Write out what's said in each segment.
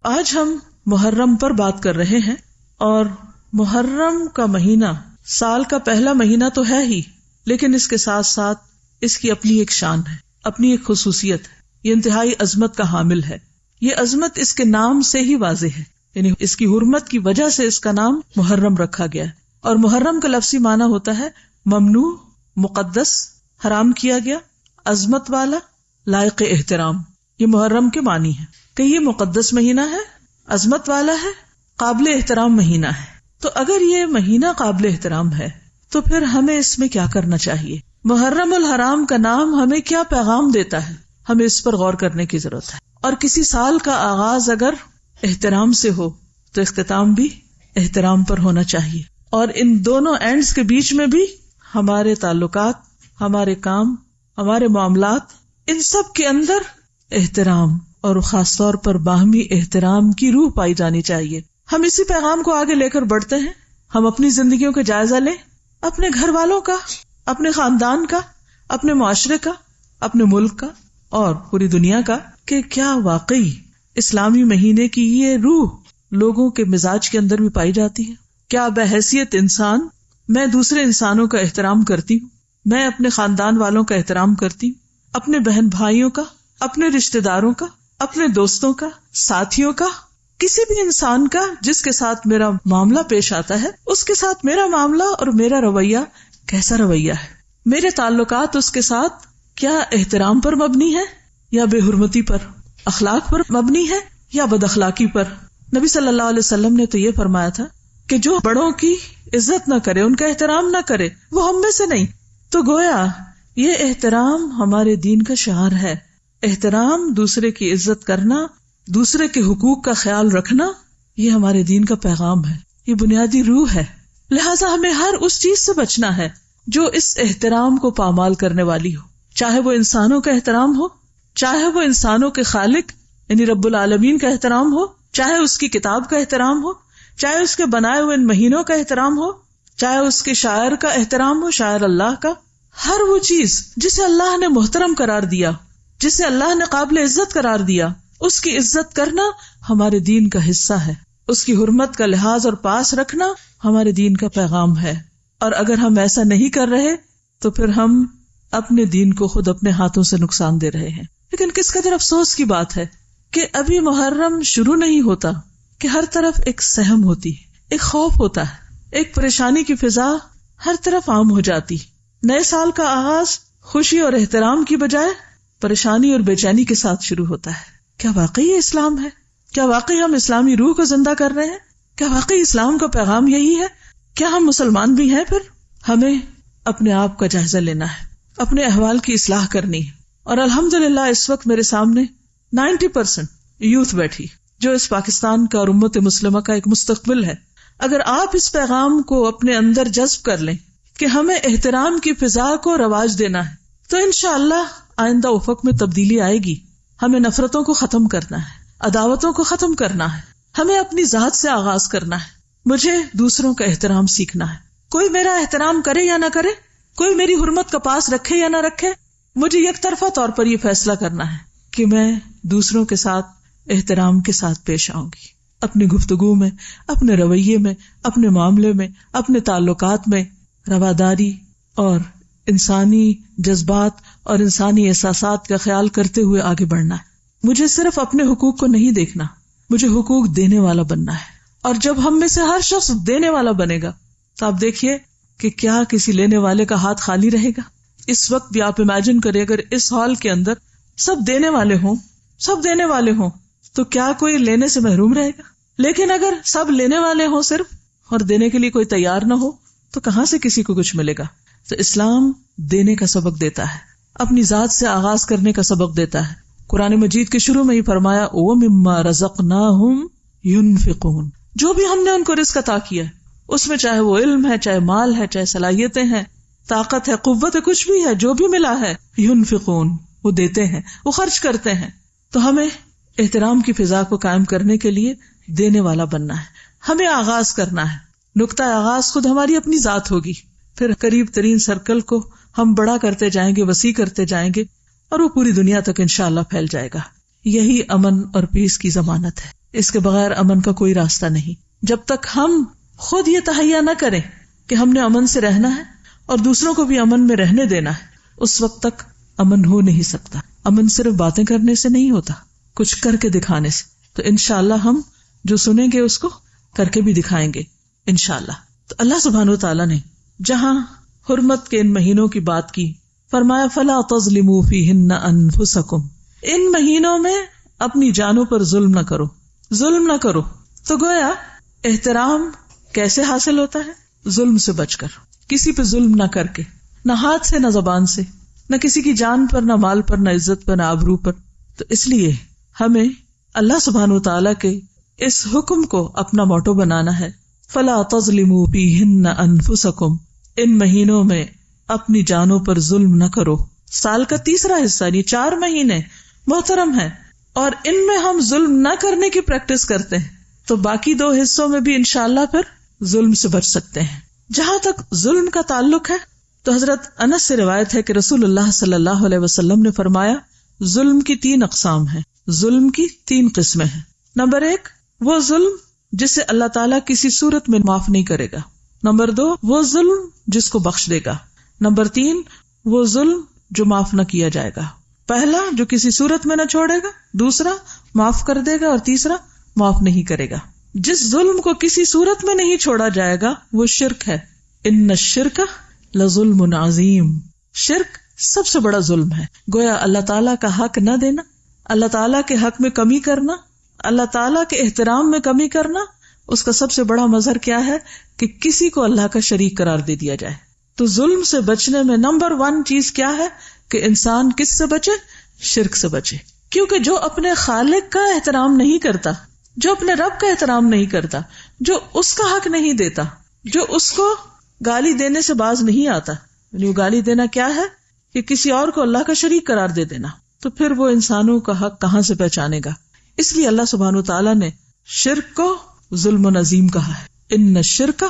آج ہم محرم پر بات کر رہے ہیں، اور محرم کا مہینہ سال کا پہلا مہینہ تو ہے ہی، لیکن اس کے ساتھ ساتھ اس کی اپنی ایک شان ہے، اپنی ایک خصوصیت ہے، یہ انتہائی عظمت کا حامل ہے۔ یہ عظمت اس کے نام سے ہی واضح ہے، یعنی اس کی حرمت کی وجہ سے اس کا نام محرم رکھا گیا ہے۔ اور محرم کا لفظی معنی ہوتا ہے ممنوع، مقدس، حرام کیا گیا، عظمت والا، لائق احترام۔ یہ محرم کے معنی ہے کہ یہ مقدس مہینہ ہے، عظمت والا ہے، قابل احترام مہینہ ہے۔ تو اگر یہ مہینہ قابل احترام ہے تو پھر ہمیں اس میں کیا کرنا چاہیے؟ محرم الحرام کا نام ہمیں کیا پیغام دیتا ہے؟ ہمیں اس پر غور کرنے کی ضرورت ہے۔ اور کسی سال کا آغاز اگر احترام سے ہو تو اختتام بھی احترام پر ہونا چاہیے، اور ان دونوں اینڈز کے بیچ میں بھی ہمارے تعلقات، ہمارے کام، ہمارے معاملات، ان سب کے اندر احترام اور خاص طور پر باہمی احترام کی روح پائی جانی چاہیے۔ ہم اسی پیغام کو آگے لے کر بڑھتے ہیں۔ ہم اپنی زندگیوں کا جائزہ لیں، اپنے گھر والوں کا، اپنے خاندان کا، اپنے معاشرے کا، اپنے ملک کا اور پوری دنیا کا، کہ کیا واقعی اسلامی مہینے کی یہ روح لوگوں کے مزاج کے اندر بھی پائی جاتی ہے؟ کیا بحیثیت انسان میں دوسرے انسانوں کا احترام کرتی ہوں؟ میں اپنے خاندان والوں کا احترام کرتی ہوں، اپنے بہن بھائیوں کا، اپنے رشتہ داروں کا، اپنے دوستوں کا، ساتھیوں کا، کسی بھی انسان کا جس کے ساتھ میرا معاملہ پیش آتا ہے، اس کے ساتھ میرا معاملہ اور میرا رویہ کیسا رویہ ہے؟ میرے تعلقات اس کے ساتھ کیا احترام پر مبنی ہے یا بے حرمتی پر، اخلاق پر مبنی ہے یا بد اخلاقی پر؟ نبی صلی اللہ علیہ وسلم نے تو یہ فرمایا تھا کہ جو بڑوں کی عزت نہ کرے، ان کا احترام نہ کرے، وہ ہم میں سے نہیں۔ تو گویا یہ احترام ہمارے دین کا شعار ہے۔ احترام، دوسرے کی عزت کرنا، دوسرے کے حقوق کا خیال رکھنا، یہ ہمارے دین کا پیغام ہے، یہ بنیادی روح ہے۔ لہٰذا ہمیں ہر اس چیز سے بچنا ہے جو اس احترام کو پامال کرنے والی ہو، چاہے وہ انسانوں کا احترام ہو، چاہے وہ انسانوں کے خالق یعنی رب العالمین کا احترام ہو، چاہے اس کی کتاب کا احترام ہو، چاہے اس کے بنائے ہوئے ان مہینوں کا احترام ہو، چاہے اس کے شاعر کا احترام ہو، شاعر اللہ کا۔ ہر وہ چیز جسے اللہ نے محترم قرار دیا، جسے اللہ نے قابل عزت قرار دیا، اس کی عزت کرنا ہمارے دین کا حصہ ہے، اس کی حرمت کا لحاظ اور پاس رکھنا ہمارے دین کا پیغام ہے۔ اور اگر ہم ایسا نہیں کر رہے تو پھر ہم اپنے دین کو خود اپنے ہاتھوں سے نقصان دے رہے ہیں۔ لیکن کس قدر افسوس کی بات ہے کہ ابھی محرم شروع نہیں ہوتا کہ ہر طرف ایک سہم ہوتی ہے، ایک خوف ہوتا ہے، ایک پریشانی کی فضا ہر طرف عام ہو جاتی۔ نئے سال کا آغاز خوشی اور احترام کی بجائے پریشانی اور بے چینی کے ساتھ شروع ہوتا ہے۔ کیا واقعی یہ اسلام ہے؟ کیا واقعی ہم اسلامی روح کو زندہ کر رہے ہیں؟ کیا واقعی اسلام کا پیغام یہی ہے؟ کیا ہم مسلمان بھی ہیں؟ پھر ہمیں اپنے آپ کا جائزہ لینا ہے، اپنے احوال کی اصلاح کرنی ہے۔ اور الحمدللہ اس وقت میرے سامنے 90% یوتھ بیٹھی جو اس پاکستان کا اور امت مسلمہ کا ایک مستقبل ہے۔ اگر آپ اس پیغام کو اپنے اندر جذب کر لیں کہ ہمیں احترام کی فضا کو رواج دینا ہے، تو انشاءاللہ آئندہ افق میں تبدیلی آئے گی۔ ہمیں نفرتوں کو ختم کرنا ہے، عداوتوں کو ختم کرنا ہے، ہمیں اپنی ذات سے آغاز کرنا ہے۔ مجھے دوسروں کا احترام سیکھنا ہے، کوئی میرا احترام کرے یا نہ کرے، کوئی میری حرمت کا پاس رکھے یا نہ رکھے، مجھے یک طرفہ طور پر یہ فیصلہ کرنا ہے کہ میں دوسروں کے ساتھ احترام کے ساتھ پیش آؤں گی، اپنی گفتگو میں، اپنے رویے میں، اپنے معاملے میں، اپنے تعلقات میں رواداری اور انسانی جذبات اور انسانی احساسات کا خیال کرتے ہوئے آگے بڑھنا ہے۔ مجھے صرف اپنے حقوق کو نہیں دیکھنا، مجھے حقوق دینے والا بننا ہے۔ اور جب ہم میں سے ہر شخص دینے والا بنے گا تو آپ دیکھیے کہ کیا کسی لینے والے کا ہاتھ خالی رہے گا؟ اس وقت بھی آپ امیجن کریں اگر اس ہال کے اندر سب دینے والے ہوں تو کیا کوئی لینے سے محروم رہے گا؟ لیکن اگر سب لینے والے ہوں صرف اور دینے کے لیے کوئی تیار نہ ہو تو کہاں سے کسی کو کچھ ملے گا؟ تو اسلام دینے کا سبق دیتا ہے، اپنی ذات سے آغاز کرنے کا سبق دیتا ہے۔ قرآن مجید کے شروع میں ہی فرمایا وَمِمَّا رَزَقْنَاهُمْ يُنْفِقُونَ، جو بھی ہم نے ان کو رزق عطا کیا ہے، اس میں چاہے وہ علم ہے، چاہے مال ہے، چاہے صلاحیتیں ہیں، طاقت ہے، قوت ہے، کچھ بھی ہے، جو بھی ملا ہے، ينفقون، وہ دیتے ہیں، وہ خرچ کرتے ہیں۔ تو ہمیں احترام کی فضا کو قائم کرنے کے لیے دینے والا بننا ہے، ہمیں آغاز کرنا ہے۔ نقطہ آغاز خود ہماری اپنی ذات ہوگی، پھر قریب ترین سرکل کو ہم بڑا کرتے جائیں گے، وسیع کرتے جائیں گے، اور وہ پوری دنیا تک انشاءاللہ پھیل جائے گا۔ یہی امن اور پیس کی ضمانت ہے۔ اس کے بغیر امن کا کوئی راستہ نہیں. جب تک ہم خود یہ تہیا نہ کریں کہ ہم نے امن سے رہنا ہے اور دوسروں کو بھی امن میں رہنے دینا ہے، اس وقت تک امن ہو نہیں سکتا. امن صرف باتیں کرنے سے نہیں ہوتا، کچھ کر کے دکھانے سے. تو انشاءاللہ ہم جو سنیں گے اس کو کر کے بھی دکھائیں گے انشاءاللہ. تو اللہ سبحانہ وتعالیٰ نے جہاں حرمت کے ان مہینوں کی بات کی، فرمایا فَلَا تَظْلِمُوا فِيهِنَّ أَنفُسَكُمْ، ان مہینوں میں اپنی جانوں پر ظلم نہ کرو، ظلم نہ کرو. تو گویا احترام کیسے حاصل ہوتا ہے؟ ظلم سے بچ کر، کسی پہ ظلم نہ کر کے، نہ ہاتھ سے نہ زبان سے، نہ کسی کی جان پر، نہ مال پر، نہ عزت پر، نہ آبرو پر. تو اس لیے ہمیں اللہ سبحانہ وتعالیٰ کے اس حکم کو اپنا موٹو بنانا ہے. فَلَا تَظْلِمُوا فِيهِنَّ أَنفُسَكُمْ، ان مہینوں میں اپنی جانوں پر ظلم نہ کرو. سال کا تیسرا حصہ یعنی 4 مہینے محترم ہے، اور ان میں ہم ظلم نہ کرنے کی پریکٹس کرتے ہیں تو باقی 2 حصوں میں بھی انشاءاللہ پھر ظلم سے بچ سکتے ہیں. جہاں تک ظلم کا تعلق ہے تو حضرت انس سے روایت ہے کہ رسول اللہ صلی اللہ علیہ وسلم نے فرمایا ظلم کی 3 اقسام ہیں، ظلم کی 3 قسمیں ہیں. نمبر 1 وہ ظلم جسے اللہ تعالیٰ کسی صورت میں معاف نہیں کرے گا. نمبر 2 وہ ظلم جس کو بخش دے گا. نمبر 3 وہ ظلم جو معاف نہ کیا جائے گا. پہلا جو کسی صورت میں نہ چھوڑے گا، دوسرا معاف کر دے گا، اور تیسرا معاف نہیں کرے گا. جس ظلم کو کسی صورت میں نہیں چھوڑا جائے گا وہ شرک ہے. ان الشرک لظلم عظیم، شرک سب سے بڑا ظلم ہے. گویا اللہ تعالیٰ کا حق نہ دینا، اللہ تعالیٰ کے حق میں کمی کرنا، اللہ تعالیٰ کے احترام میں کمی کرنا، اس کا سب سے بڑا مظہر کیا ہے کہ کسی کو اللہ کا شریک قرار دے دیا جائے. تو ظلم سے بچنے میں نمبر 1 چیز کیا ہے کہ انسان کس سے بچے؟ شرک سے بچے. کیونکہ جو اپنے خالق کا احترام نہیں کرتا، جو اپنے رب کا احترام نہیں کرتا، جو اس کا حق نہیں دیتا، جو اس کو گالی دینے سے باز نہیں آتا، یعنی وہ گالی دینا کیا ہے کہ کسی اور کو اللہ کا شریک قرار دے دینا، تو پھر وہ انسانوں کا حق کہاں سے پہچانے گا؟ اس لیے اللہ سبحانہ وتعالیٰ نے شرک کو ظلم عظیم کہا ہے. ان الشرک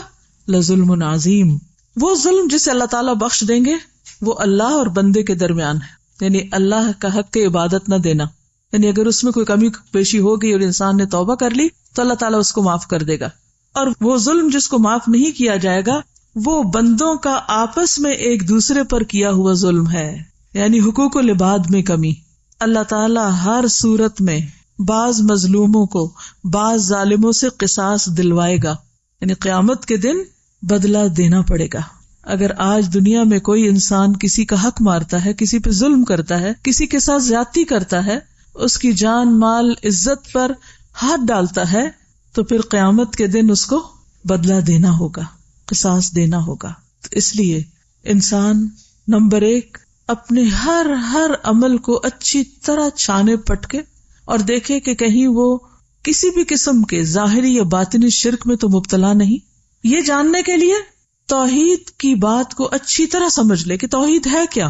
لظلم عظیم. وہ ظلم جسے اللہ تعالیٰ بخش دیں گے وہ اللہ اور بندے کے درمیان ہے، یعنی اللہ کا حق کی عبادت نہ دینا. یعنی اگر اس میں کوئی کمی پیشی ہو گئی اور انسان نے توبہ کر لی تو اللہ تعالیٰ اس کو معاف کر دے گا. اور وہ ظلم جس کو معاف نہیں کیا جائے گا وہ بندوں کا آپس میں ایک دوسرے پر کیا ہوا ظلم ہے، یعنی حقوق العباد میں کمی. اللہ تعالیٰ ہر صورت میں بعض مظلوموں کو بعض ظالموں سے قصاص دلوائے گا، یعنی قیامت کے دن بدلہ دینا پڑے گا. اگر آج دنیا میں کوئی انسان کسی کا حق مارتا ہے، کسی پہ ظلم کرتا ہے، کسی کے ساتھ زیادتی کرتا ہے، اس کی جان مال عزت پر ہاتھ ڈالتا ہے، تو پھر قیامت کے دن اس کو بدلہ دینا ہوگا، قصاص دینا ہوگا. تو اس لیے انسان نمبر 1 اپنے ہر عمل کو اچھی طرح چھانے پٹکے اور دیکھے کہ کہیں وہ کسی بھی قسم کے ظاہری یا باطنی شرک میں تو مبتلا نہیں. یہ جاننے کے لیے توحید کی بات کو اچھی طرح سمجھ لے کہ توحید ہے کیا،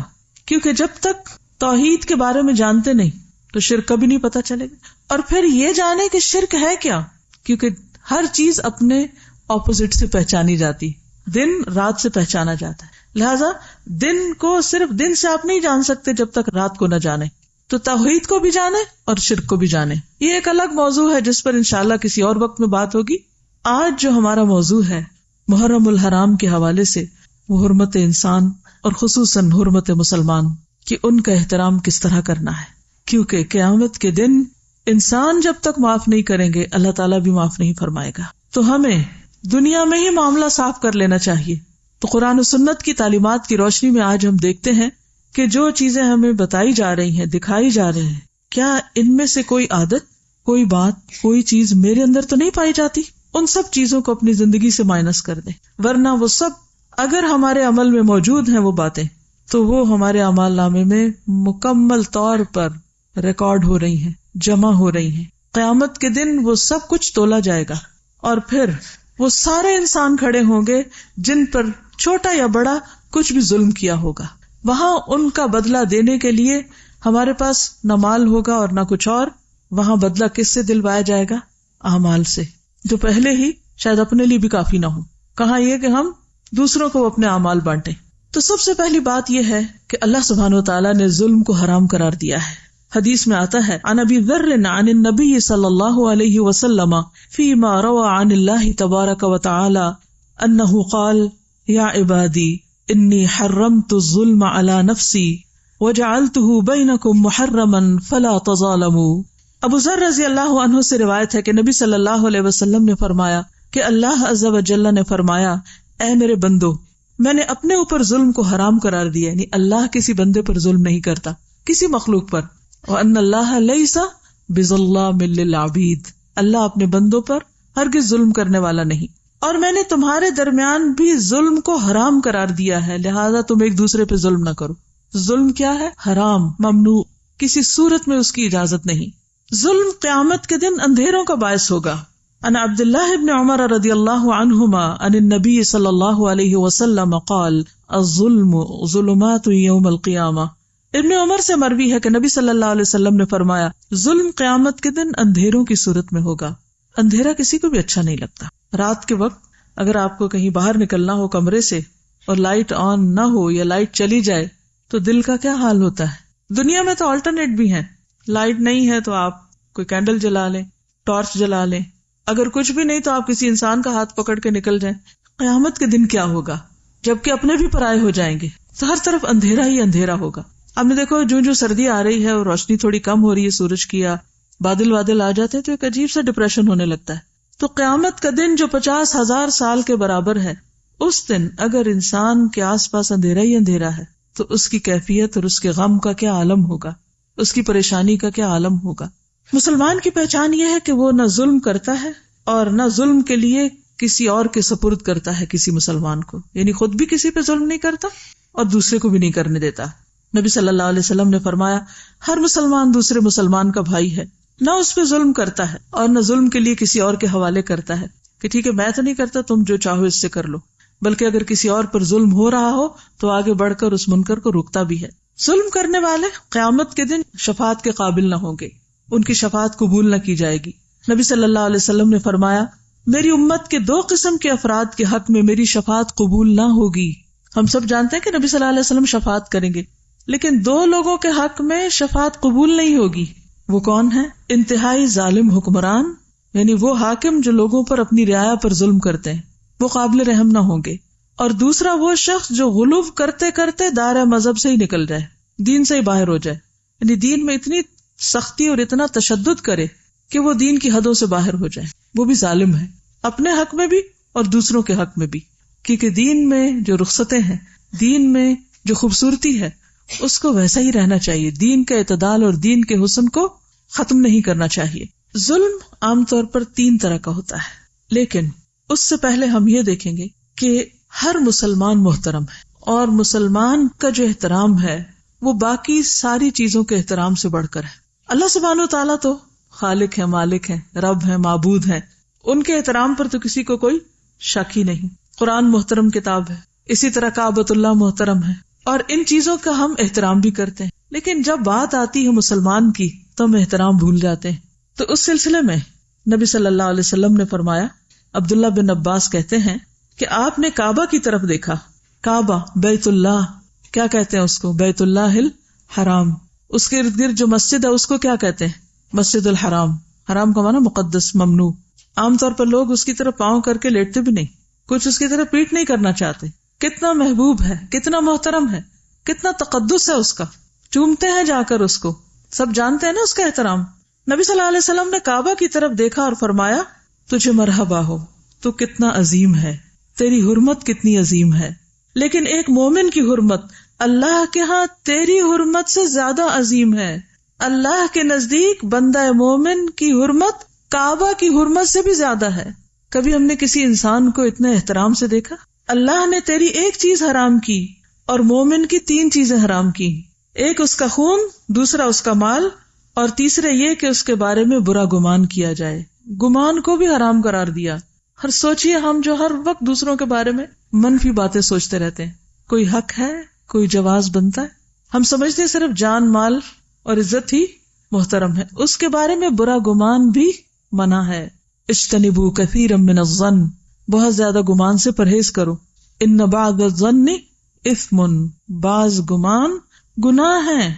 کیونکہ جب تک توحید کے بارے میں جانتے نہیں تو شرک کبھی نہیں پتا چلے گا. اور پھر یہ جانے کہ شرک ہے کیا، کیونکہ ہر چیز اپنے اپوزٹ سے پہچانی جاتی، دن رات سے پہچانا جاتا ہے. لہذا دن کو صرف دن سے آپ نہیں جان سکتے جب تک رات کو نہ جانے. تو توحید کو بھی جانے اور شرک کو بھی جانے. یہ ایک الگ موضوع ہے جس پر انشاءاللہ کسی اور وقت میں بات ہوگی. آج جو ہمارا موضوع ہے محرم الحرام کے حوالے سے، وہ حرمت انسان اور خصوصاً حرمت مسلمان کہ ان کا احترام کس طرح کرنا ہے. کیونکہ قیامت کے دن انسان جب تک معاف نہیں کریں گے اللہ تعالیٰ بھی معاف نہیں فرمائے گا. تو ہمیں دنیا میں ہی معاملہ صاف کر لینا چاہیے. تو قرآن و سنت کی تعلیمات کی روشنی میں آج ہم دیکھتے ہیں کہ جو چیزیں ہمیں بتائی جا رہی ہیں، دکھائی جا رہے ہیں، کیا ان میں سے کوئی عادت، کوئی بات، کوئی چیز میرے اندر تو نہیں پائی جاتی؟ ان سب چیزوں کو اپنی زندگی سے مائنس کر دیں، ورنہ وہ سب اگر ہمارے عمل میں موجود ہیں وہ باتیں، تو وہ ہمارے اعمال نامے میں مکمل طور پر ریکارڈ ہو رہی ہیں، جمع ہو رہی ہیں. قیامت کے دن وہ سب کچھ تولا جائے گا، اور پھر وہ سارے انسان کھڑے ہوں گے جن پر چھوٹا یا بڑا کچھ بھی ظلم کیا ہوگا. وہاں ان کا بدلہ دینے کے لیے ہمارے پاس نہ مال ہوگا اور نہ کچھ اور. وہاں بدلہ کس سے دلوایا جائے گا؟ اعمال سے، جو پہلے ہی شاید اپنے لیے بھی کافی نہ ہو. کہاں یہ کہ ہم دوسروں کو اپنے اعمال بانٹیں. تو سب سے پہلی بات یہ ہے کہ اللہ سبحانہ و تعالیٰ نے ظلم کو حرام قرار دیا ہے. حدیث میں آتا ہے عن ابی ذر عن النبی صلی اللہ علیہ وسلم فیما روى عن اللہ تبارک وتعالی انہ قال یا عبادی انی حرمت الظلم علی نفسی وجعلته بینکم محرما فلا تظالموا۔ ابو ذر رضی اللہ عنہ سے روایت ہے کہ نبی صلی اللہ علیہ وسلم نے فرمایا کہ اللہ عز و جل نے فرمایا، اے میرے بندو، میں نے اپنے اوپر ظلم کو حرام قرار دیا، یعنی اللہ کسی بندے پر ظلم نہیں کرتا، کسی مخلوق پر، وَأَنَّ اللَّهَ لَيْسَ بِظَلَّامٍ لِّلْعَبِيدِ، اللہ اپنے بندوں پر ہرگز ظلم کرنے والا نہیں، اور میں نے تمہارے درمیان بھی ظلم کو حرام قرار دیا ہے، لہذا تم ایک دوسرے پہ ظلم نہ کرو۔ ظلم کیا ہے؟ حرام، ممنوع، کسی صورت میں اس کی اجازت نہیں۔ ظلم قیامت کے دن اندھیروں کا باعث ہوگا۔ عن عبداللہ ابن عمر رضی اللہ عنہما عن النبی صلی اللہ علیہ وسلم قال الظلم ظلمات یوم القیامہ۔ ابن عمر سے مروی ہے کہ نبی صلی اللہ علیہ وسلم نے فرمایا، ظلم قیامت کے دن اندھیروں کی صورت میں ہوگا۔ اندھیرا کسی کو بھی اچھا نہیں لگتا۔ رات کے وقت اگر آپ کو کہیں باہر نکلنا ہو کمرے سے اور لائٹ آن نہ ہو یا لائٹ چلی جائے تو دل کا کیا حال ہوتا ہے۔ دنیا میں تو آلٹرنیٹ بھی ہیں، لائٹ نہیں ہے تو آپ کوئی کینڈل جلا لیں، ٹارچ جلا لیں، اگر کچھ بھی نہیں تو آپ کسی انسان کا ہاتھ پکڑ کے نکل جائیں۔ قیامت کے دن کیا ہوگا جبکہ اپنے بھی پرائے ہو جائیں گے، تو ہر طرف اندھیرا ہی اندھیرا ہوگا۔ آپ نے دیکھو جو سردی آ رہی ہے اور روشنی تھوڑی کم ہو رہی ہے سورج کی، یا بادل آ جاتے ہیں تو ایک عجیب سا ڈپریشن ہونے لگتا ہے۔ تو قیامت کا دن جو 50,000 سال کے برابر ہے، اس دن اگر انسان کے آس پاس اندھیرا ہی اندھیرا ہے تو اس کی کیفیت اور اس کے غم کا کیا عالم ہوگا، اس کی پریشانی کا کیا عالم ہوگا۔ مسلمان کی پہچان یہ ہے کہ وہ نہ ظلم کرتا ہے اور نہ ظلم کے لیے کسی اور کے سپرد کرتا ہے کسی مسلمان کو، یعنی خود بھی کسی پہ ظلم نہیں کرتا اور دوسرے کو بھی نہیں کرنے دیتا۔ نبی صلی اللہ علیہ وسلم نے فرمایا، ہر مسلمان دوسرے مسلمان کا بھائی ہے، نہ اس پہ ظلم کرتا ہے اور نہ ظلم کے لیے کسی اور کے حوالے کرتا ہے کہ ٹھیک ہے میں تو نہیں کرتا، تم جو چاہو اس سے کر لو، بلکہ اگر کسی اور پر ظلم ہو رہا ہو تو آگے بڑھ کر اس منکر کو روکتا بھی ہے۔ ظلم کرنے والے قیامت کے دن شفاعت کے قابل نہ ہوں گے، ان کی شفاعت قبول نہ کی جائے گی۔ نبی صلی اللہ علیہ وسلم نے فرمایا، میری امت کے 2 قسم کے افراد کے حق میں میری شفاعت قبول نہ ہوگی۔ ہم سب جانتے ہیں کہ نبی صلی اللہ علیہ وسلم شفاعت کریں گے، لیکن 2 لوگوں کے حق میں شفاعت قبول نہیں ہوگی۔ وہ کون ہے؟ انتہائی ظالم حکمران، یعنی وہ حاکم جو لوگوں پر اپنی رعایا پر ظلم کرتے ہیں، وہ قابل رحم نہ ہوں گے۔ اور دوسرا وہ شخص جو غلو کرتے کرتے دائرہ مذہب سے ہی نکل جائے، دین سے ہی باہر ہو جائے، یعنی دین میں اتنی سختی اور اتنا تشدد کرے کہ وہ دین کی حدوں سے باہر ہو جائے، وہ بھی ظالم ہے، اپنے حق میں بھی اور دوسروں کے حق میں بھی۔ کیونکہ دین میں جو رخصتیں ہیں، دین میں جو خوبصورتی ہے، اس کو ویسا ہی رہنا چاہیے، دین کا اعتدال اور دین کے حسن کو ختم نہیں کرنا چاہیے۔ ظلم عام طور پر 3 طرح کا ہوتا ہے، لیکن اس سے پہلے ہم یہ دیکھیں گے کہ ہر مسلمان محترم ہے، اور مسلمان کا جو احترام ہے وہ باقی ساری چیزوں کے احترام سے بڑھ کر ہے۔ اللہ سبحانہ و تعالیٰ تو خالق ہے، مالک ہے، رب ہے، معبود ہے، ان کے احترام پر تو کسی کو کوئی شک ہی نہیں۔ قرآن محترم کتاب ہے، اسی طرح کعبۃ اللہ محترم ہے، اور ان چیزوں کا ہم احترام بھی کرتے ہیں، لیکن جب بات آتی ہے مسلمان کی تو ہم احترام بھول جاتے ہیں۔ تو اس سلسلے میں نبی صلی اللہ علیہ وسلم نے فرمایا، عبداللہ بن عباس کہتے ہیں کہ آپ نے کعبہ کی طرف دیکھا، کعبہ بیت اللہ، کیا کہتے ہیں اس کو؟ بیت اللہ الحرام۔ اس کے ارد گرد جو مسجد ہے اس کو کیا کہتے ہیں؟ مسجد الحرام۔ حرام کا معنی مقدس، ممنوع۔ عام طور پر لوگ اس کی طرف پاؤں کر کے لیٹتے بھی نہیں، کچھ اس کی طرف پیٹ نہیں کرنا چاہتے۔ کتنا محبوب ہے، کتنا محترم ہے، کتنا تقدس ہے اس کا، چومتے ہیں جا کر اس کو، سب جانتے ہیں نا اس کا احترام۔ نبی صلی اللہ علیہ وسلم نے کعبہ کی طرف دیکھا اور فرمایا، تجھے مرحبا ہو، تو کتنا عظیم ہے، تیری حرمت کتنی عظیم ہے۔ لیکن ایک مومن کی حرمت اللہ کے ہاں تیری حرمت سے زیادہ عظیم ہے۔ اللہ کے نزدیک بندہ مومن کی حرمت کعبہ کی حرمت سے بھی زیادہ ہے۔ کبھی ہم نے کسی انسان کو اتنے احترام سے دیکھا؟ اللہ نے تیری ایک چیز حرام کی اور مومن کی 3 چیزیں حرام کی، ایک اس کا خون، دوسرا اس کا مال، اور تیسرے یہ کہ اس کے بارے میں برا گمان کیا جائے۔ گمان کو بھی حرام قرار دیا۔ ہر سوچئے ہم جو ہر وقت دوسروں کے بارے میں منفی باتیں سوچتے رہتے ہیں، کوئی حق ہے، کوئی جواز بنتا ہے، ہم سمجھتے ہیں صرف جان، مال اور عزت ہی محترم ہے، اس کے بارے میں برا گمان بھی منع ہے۔ اجتنبوا کثیرا من الظن، بہت زیادہ گمان سے پرہیز کرو۔ ان بعض الظن اثم، بعض گمان گناہ ہیں۔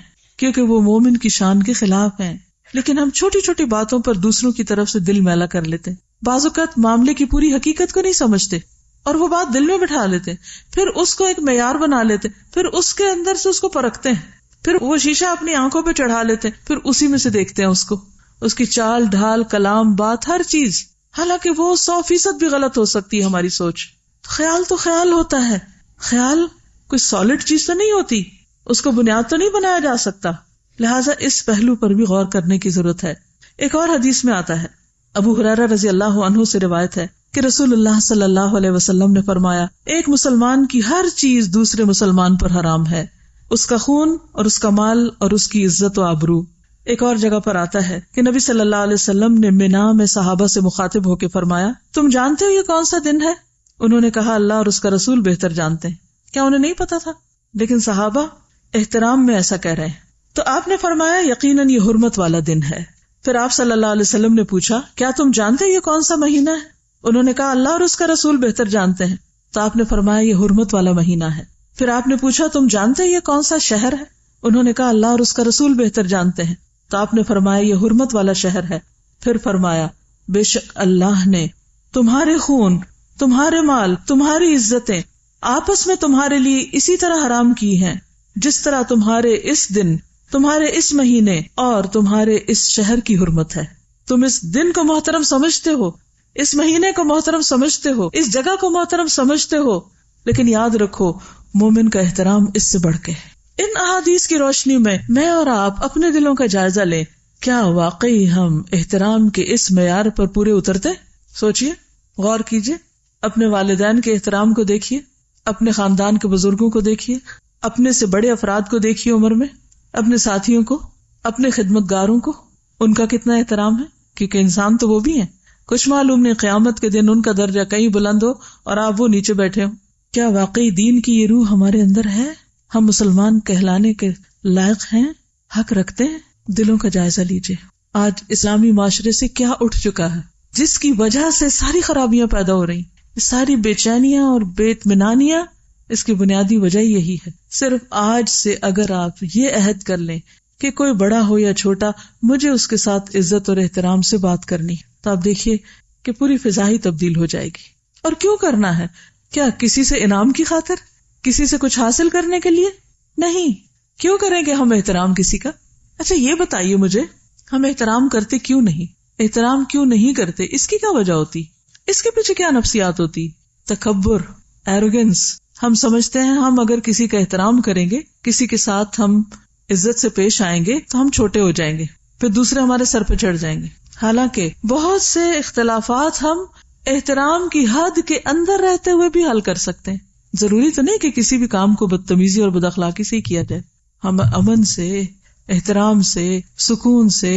کیونکہ وہ مومن کی شان کے خلاف ہیں. لیکن ہم چھوٹی چھوٹی باتوں پر دوسروں کی طرف سے دل میلا کر لیتے ہیں. بعض اوقات معاملے کی پوری حقیقت کو نہیں سمجھتے اور وہ بات دل میں بٹھا لیتے، پھر اس کو ایک معیار بنا لیتے، پھر اس کے اندر سے اس کو پرکھتے ہیں، پھر وہ شیشہ اپنی آنکھوں پہ چڑھا لیتے ہیں، پھر اسی میں سے دیکھتے ہیں اس کو، اس کی چال ڈھال، کلام، بات، ہر چیز. حالانکہ وہ 100% بھی غلط ہو سکتی ہے ہماری سوچ. خیال تو خیال ہوتا ہے، خیال کوئی سالڈ چیز تو نہیں ہوتی، اس کو بنیاد تو نہیں بنایا جا سکتا. لہٰذا اس پہلو پر بھی غور کرنے کی ضرورت ہے. ایک اور حدیث میں آتا ہے، ابو ہریرہ رضی اللہ عنہ سے روایت ہے کہ رسول اللہ صلی اللہ علیہ وسلم نے فرمایا، ایک مسلمان کی ہر چیز دوسرے مسلمان پر حرام ہے، اس کا خون اور اس کا مال اور اس کی عزت و آبرو. ایک اور جگہ پر آتا ہے کہ نبی صلی اللہ علیہ وسلم نے منا میں صحابہ سے مخاطب ہو کے فرمایا، تم جانتے ہو یہ کون سا دن ہے؟ انہوں نے کہا اللہ اور اس کا رسول بہتر جانتے ہیں. کیا انہیں نہیں پتا تھا؟ لیکن صحابہ احترام میں ایسا کہہ رہے ہیں. تو آپ نے فرمایا یقیناً یہ حرمت والا دن ہے. پھر آپ صلی اللہ علیہ وسلم نے پوچھا کیا تم جانتے یہ کون سا مہینہ ہے؟ انہوں نے کہا اللہ اور اس کا رسول بہتر جانتے ہیں. تو آپ نے فرمایا یہ حرمت والا مہینہ ہے. پھر آپ نے پوچھا تم جانتے یہ کون سا شہر ہے؟ انہوں نے کہا اللہ اور اس کا رسول بہتر جانتے ہیں. تو آپ نے فرمایا یہ حرمت والا شہر ہے. پھر فرمایا بے شک اللہ نے تمہارے خون، تمہارے مال، تمہاری عزتیں آپس میں تمہارے لیے اسی طرح حرام کی ہیں جس طرح تمہارے اس دن، تمہارے اس مہینے اور تمہارے اس شہر کی حرمت ہے. تم اس دن کو محترم سمجھتے ہو، اس مہینے کو محترم سمجھتے ہو، اس جگہ کو محترم سمجھتے ہو، لیکن یاد رکھو مومن کا احترام اس سے بڑھ کے ہے. ان احادیث کی روشنی میں اور آپ اپنے دلوں کا جائزہ لیں. کیا واقعی ہم احترام کے اس معیار پر پورے اترتے؟ سوچئے، غور کیجئے. اپنے والدین کے احترام کو دیکھیے، اپنے خاندان کے بزرگوں کو دیکھیے، اپنے سے بڑے افراد کو دیکھیے عمر میں، اپنے ساتھیوں کو، اپنے خدمت گاروں کو، ان کا کتنا احترام ہے، کیونکہ انسان تو وہ بھی ہیں. کچھ معلوم نہیں قیامت کے دن ان کا درجہ کہیں بلند ہو اور آپ وہ نیچے بیٹھے ہوں. کیا واقعی دین کی یہ روح ہمارے اندر ہے؟ ہم مسلمان کہلانے کے لائق ہیں، حق رکھتے ہیں؟ دلوں کا جائزہ لیجیے. آج اسلامی معاشرے سے کیا اٹھ چکا ہے جس کی وجہ سے ساری خرابیاں پیدا ہو رہی، ساری بے چینیاں اور بے اطمینانیاں. اس کی بنیادی وجہ یہی ہے. صرف آج سے اگر آپ یہ عہد کر لیں کہ کوئی بڑا ہو یا چھوٹا مجھے اس کے ساتھ عزت اور احترام سے بات کرنی، تو آپ دیکھیے کہ پوری فضا ہی تبدیل ہو جائے گی. اور کیوں کرنا ہے؟ کیا کسی سے انعام کی خاطر، کسی سے کچھ حاصل کرنے کے لیے؟ نہیں. کیوں کریں گے ہم احترام کسی کا؟ اچھا یہ بتائیے مجھے، ہم احترام کرتے کیوں نہیں؟ احترام کیوں نہیں کرتے؟ اس کی کیا وجہ ہوتی؟ اس کے پیچھے کیا نفسیات ہوتی؟ تکبر، ایروگنس. ہم سمجھتے ہیں ہم اگر کسی کا احترام کریں گے، کسی کے ساتھ ہم عزت سے پیش آئیں گے تو ہم چھوٹے ہو جائیں گے، پھر دوسرے ہمارے سر پہ چڑھ جائیں گے. حالانکہ بہت سے اختلافات ہم احترام کی حد کے اندر رہتے ہوئے بھی حل کر سکتے ہیں. ضروری تو نہیں کہ کسی بھی کام کو بدتمیزی اور بد اخلاقی سے ہی کیا جائے. ہم امن سے، احترام سے، سکون سے،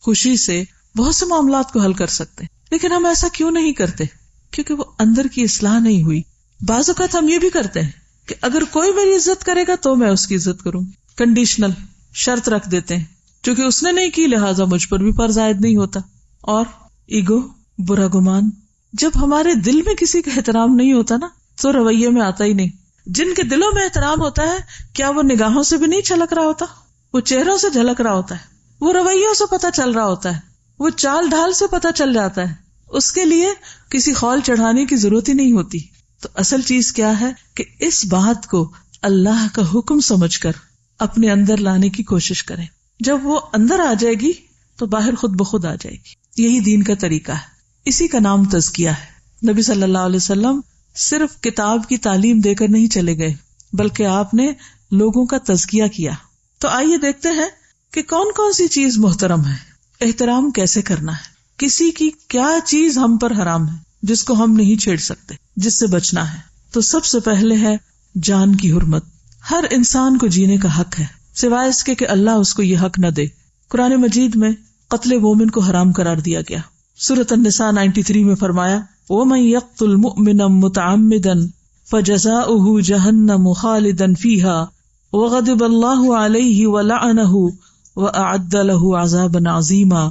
خوشی سے بہت سے معاملات کو حل کر سکتے ہیں. لیکن ہم ایسا کیوں نہیں کرتے؟ کیونکہ وہ اندر کی اصلاح نہیں ہوئی. بعض اوقات ہم یہ بھی کرتے ہیں کہ اگر کوئی میری عزت کرے گا تو میں اس کی عزت کروں. کنڈیشنل شرط رکھ دیتے ہیں، چونکہ اس نے نہیں کی لہٰذا مجھ پر بھی فرض عائد نہیں ہوتا. اور ایگو، برا گمان. جب ہمارے دل میں کسی کا احترام نہیں ہوتا نا تو رویے میں آتا ہی نہیں. جن کے دلوں میں احترام ہوتا ہے کیا وہ نگاہوں سے بھی نہیں چھلک رہا ہوتا؟ وہ چہروں سے جھلک رہا ہوتا ہے، وہ رویوں سے پتہ چل رہا ہوتا ہے، وہ چال ڈھال سے پتہ چل جاتا ہے. اس کے لیے کسی خول چڑھانے کی ضرورت ہی نہیں ہوتی. تو اصل چیز کیا ہے کہ اس بات کو اللہ کا حکم سمجھ کر اپنے اندر لانے کی کوشش کریں. جب وہ اندر آ جائے گی تو باہر خود بخود آ جائے گی. یہی دین کا طریقہ ہے. اسی کا نام تزکیہ ہے. نبی صلی اللہ علیہ وسلم صرف کتاب کی تعلیم دے کر نہیں چلے گئے بلکہ آپ نے لوگوں کا تزکیہ کیا. تو آئیے دیکھتے ہیں کہ کون کون سی چیز محترم ہے، احترام کیسے کرنا ہے، کسی کی کیا چیز ہم پر حرام ہے جس کو ہم نہیں چھیڑ سکتے، جس سے بچنا ہے. تو سب سے پہلے ہے جان کی حرمت. ہر انسان کو جینے کا حق ہے سوائے اس کے کہ اللہ اس کو یہ حق نہ دے. قرآن مجید میں قتل مومن کو حرام قرار دیا گیا. سورۃ النساء 93 میں فرمایا وَمَن يَقْتُلْ مُؤْمِنًا مُتَعَمِّدًا فَجَزَاؤُهُ جَهَنَّمُ خَالِدًا فِيهَا وَغَضِبَ اللَّهُ عَلَيْهِ وَلَعَنَهُ وَأَعَدَّ لَهُ عَذَابًا عَظِيمًا.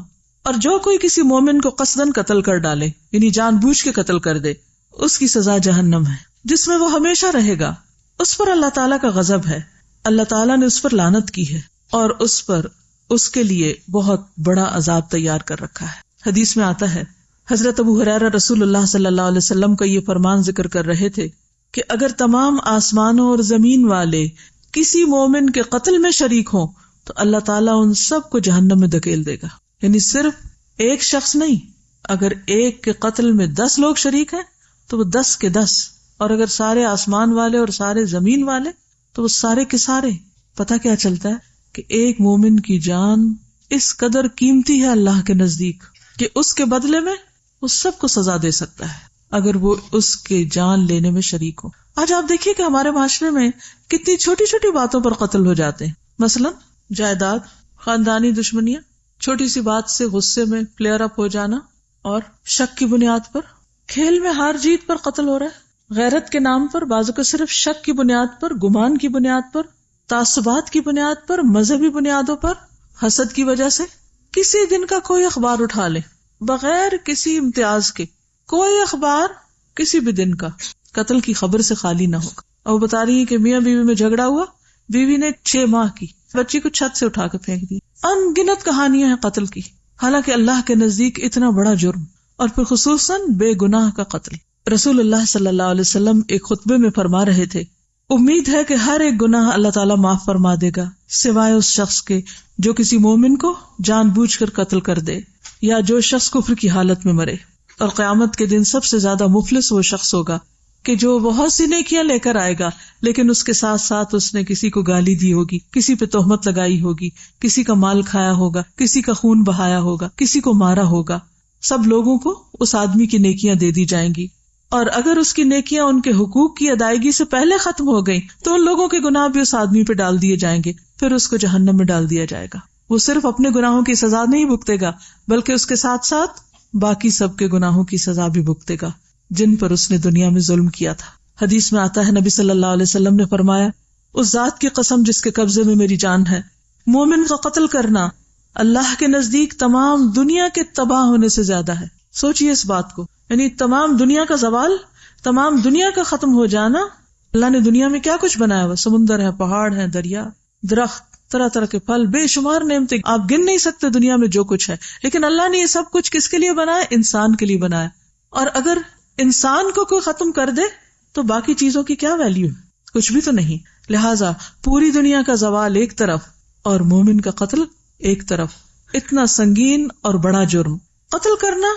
اور جو کوئی کسی مومن کو قصداً قتل کر ڈالے، یعنی جان بوجھ کے قتل کر دے، اس کی سزا جہنم ہے جس میں وہ ہمیشہ رہے گا. اس پر اللہ تعالیٰ کا غضب ہے، اللہ تعالیٰ نے اس پر لعنت کی ہے اور اس پر اس کے لیے بہت بڑا عذاب تیار کر رکھا ہے. حدیث میں آتا ہے حضرت ابو ہریرہ رسول اللہ صلی اللہ علیہ وسلم کا یہ فرمان ذکر کر رہے تھے کہ اگر تمام آسمانوں اور زمین والے کسی مومن کے قتل میں شریک ہوں تو اللہ تعالیٰ ان سب کو جہنم میں دھکیل دے گا. یعنی صرف ایک شخص نہیں، اگر ایک کے قتل میں 10 لوگ شریک ہیں تو وہ 10 کے 10، اور اگر سارے آسمان والے اور سارے زمین والے تو وہ سارے کے سارے. پتہ کیا چلتا ہے کہ ایک مومن کی جان اس قدر قیمتی ہے اللہ کے نزدیک کہ اس کے بدلے میں وہ سب کو سزا دے سکتا ہے اگر وہ اس کے جان لینے میں شریک ہو. آج آپ دیکھیے کہ ہمارے معاشرے میں کتنی چھوٹی چھوٹی باتوں پر قتل ہو جاتے ہیں. مثلا جائیداد، خاندانی دشمنیاں، چھوٹی سی بات سے غصے میں فلیئر اپ ہو جانا، اور شک کی بنیاد پر کھیل میں ہار جیت پر قتل ہو رہا ہے، غیرت کے نام پر، بعضوں کو صرف شک کی بنیاد پر، گمان کی بنیاد پر، تعصبات کی بنیاد پر، مذہبی بنیادوں پر، حسد کی وجہ سے. کسی دن کا کوئی اخبار اٹھا لے بغیر کسی امتیاز کے، کوئی اخبار کسی بھی دن کا قتل کی خبر سے خالی نہ ہوگا. اور بتا رہی ہے کہ میاں بیوی میں جھگڑا ہوا، بیوی نے 6 ماہ کی بچی کو چھت سے اٹھا کے پھینک دی. ان گنت کہانیاں ہیں قتل کی، حالانکہ اللہ کے نزدیک اتنا بڑا جرم، اور پھر خصوصاً بے گناہ کا قتل. رسول اللہ صلی اللہ علیہ وسلم ایک خطبے میں فرما رہے تھے، امید ہے کہ ہر ایک گناہ اللہ تعالیٰ معاف فرما دے گا سوائے اس شخص کے جو کسی مومن کو جان بوجھ کر قتل کر دے، یا جو شخص کفر کی حالت میں مرے. اور قیامت کے دن سب سے زیادہ مفلس وہ شخص ہوگا کہ جو بہت سی نیکیاں لے کر آئے گا لیکن اس کے ساتھ ساتھ اس نے کسی کو گالی دی ہوگی، کسی پہ تہمت لگائی ہوگی، کسی کا مال کھایا ہوگا، کسی کا خون بہایا ہوگا، کسی کو مارا ہوگا. سب لوگوں کو اس آدمی کی نیکیاں دے دی جائیں گی، اور اگر اس کی نیکیاں ان کے حقوق کی ادائیگی سے پہلے ختم ہو گئیں تو ان لوگوں کے گناہ بھی اس آدمی پہ ڈال دیے جائیں گے، پھر اس کو جہنم میں ڈال دیا جائے گا. وہ صرف اپنے گناہوں کی سزا نہیں بھگتے گا بلکہ اس کے ساتھ ساتھ باقی سب کے گناہوں کی سزا بھی بھگتے گا جن پر اس نے دنیا میں ظلم کیا تھا. حدیث میں آتا ہے نبی صلی اللہ علیہ وسلم نے فرمایا، اس ذات کی قسم جس کے قبضے میں میری جان ہے، مومن کا قتل کرنا اللہ کے نزدیک تمام دنیا کے تباہ ہونے سے زیادہ ہے. سوچئے اس بات کو، یعنی تمام دنیا کا زوال، تمام دنیا کا ختم ہو جانا. اللہ نے دنیا میں کیا کچھ بنایا ہوا، سمندر ہے، پہاڑ ہے، دریا، درخت، طرح طرح کے پھل، بے شمار نعمتیں، آپ گن نہیں سکتے دنیا میں جو کچھ ہے. لیکن اللہ نے یہ سب کچھ کس کے لیے بنایا؟ انسان کے لیے بنایا. اور اگر انسان کو کوئی ختم کر دے تو باقی چیزوں کی کیا ویلیو ہے؟ کچھ بھی تو نہیں. لہٰذا پوری دنیا کا زوال ایک طرف اور مومن کا قتل ایک طرف، اتنا سنگین اور بڑا جرم. قتل کرنا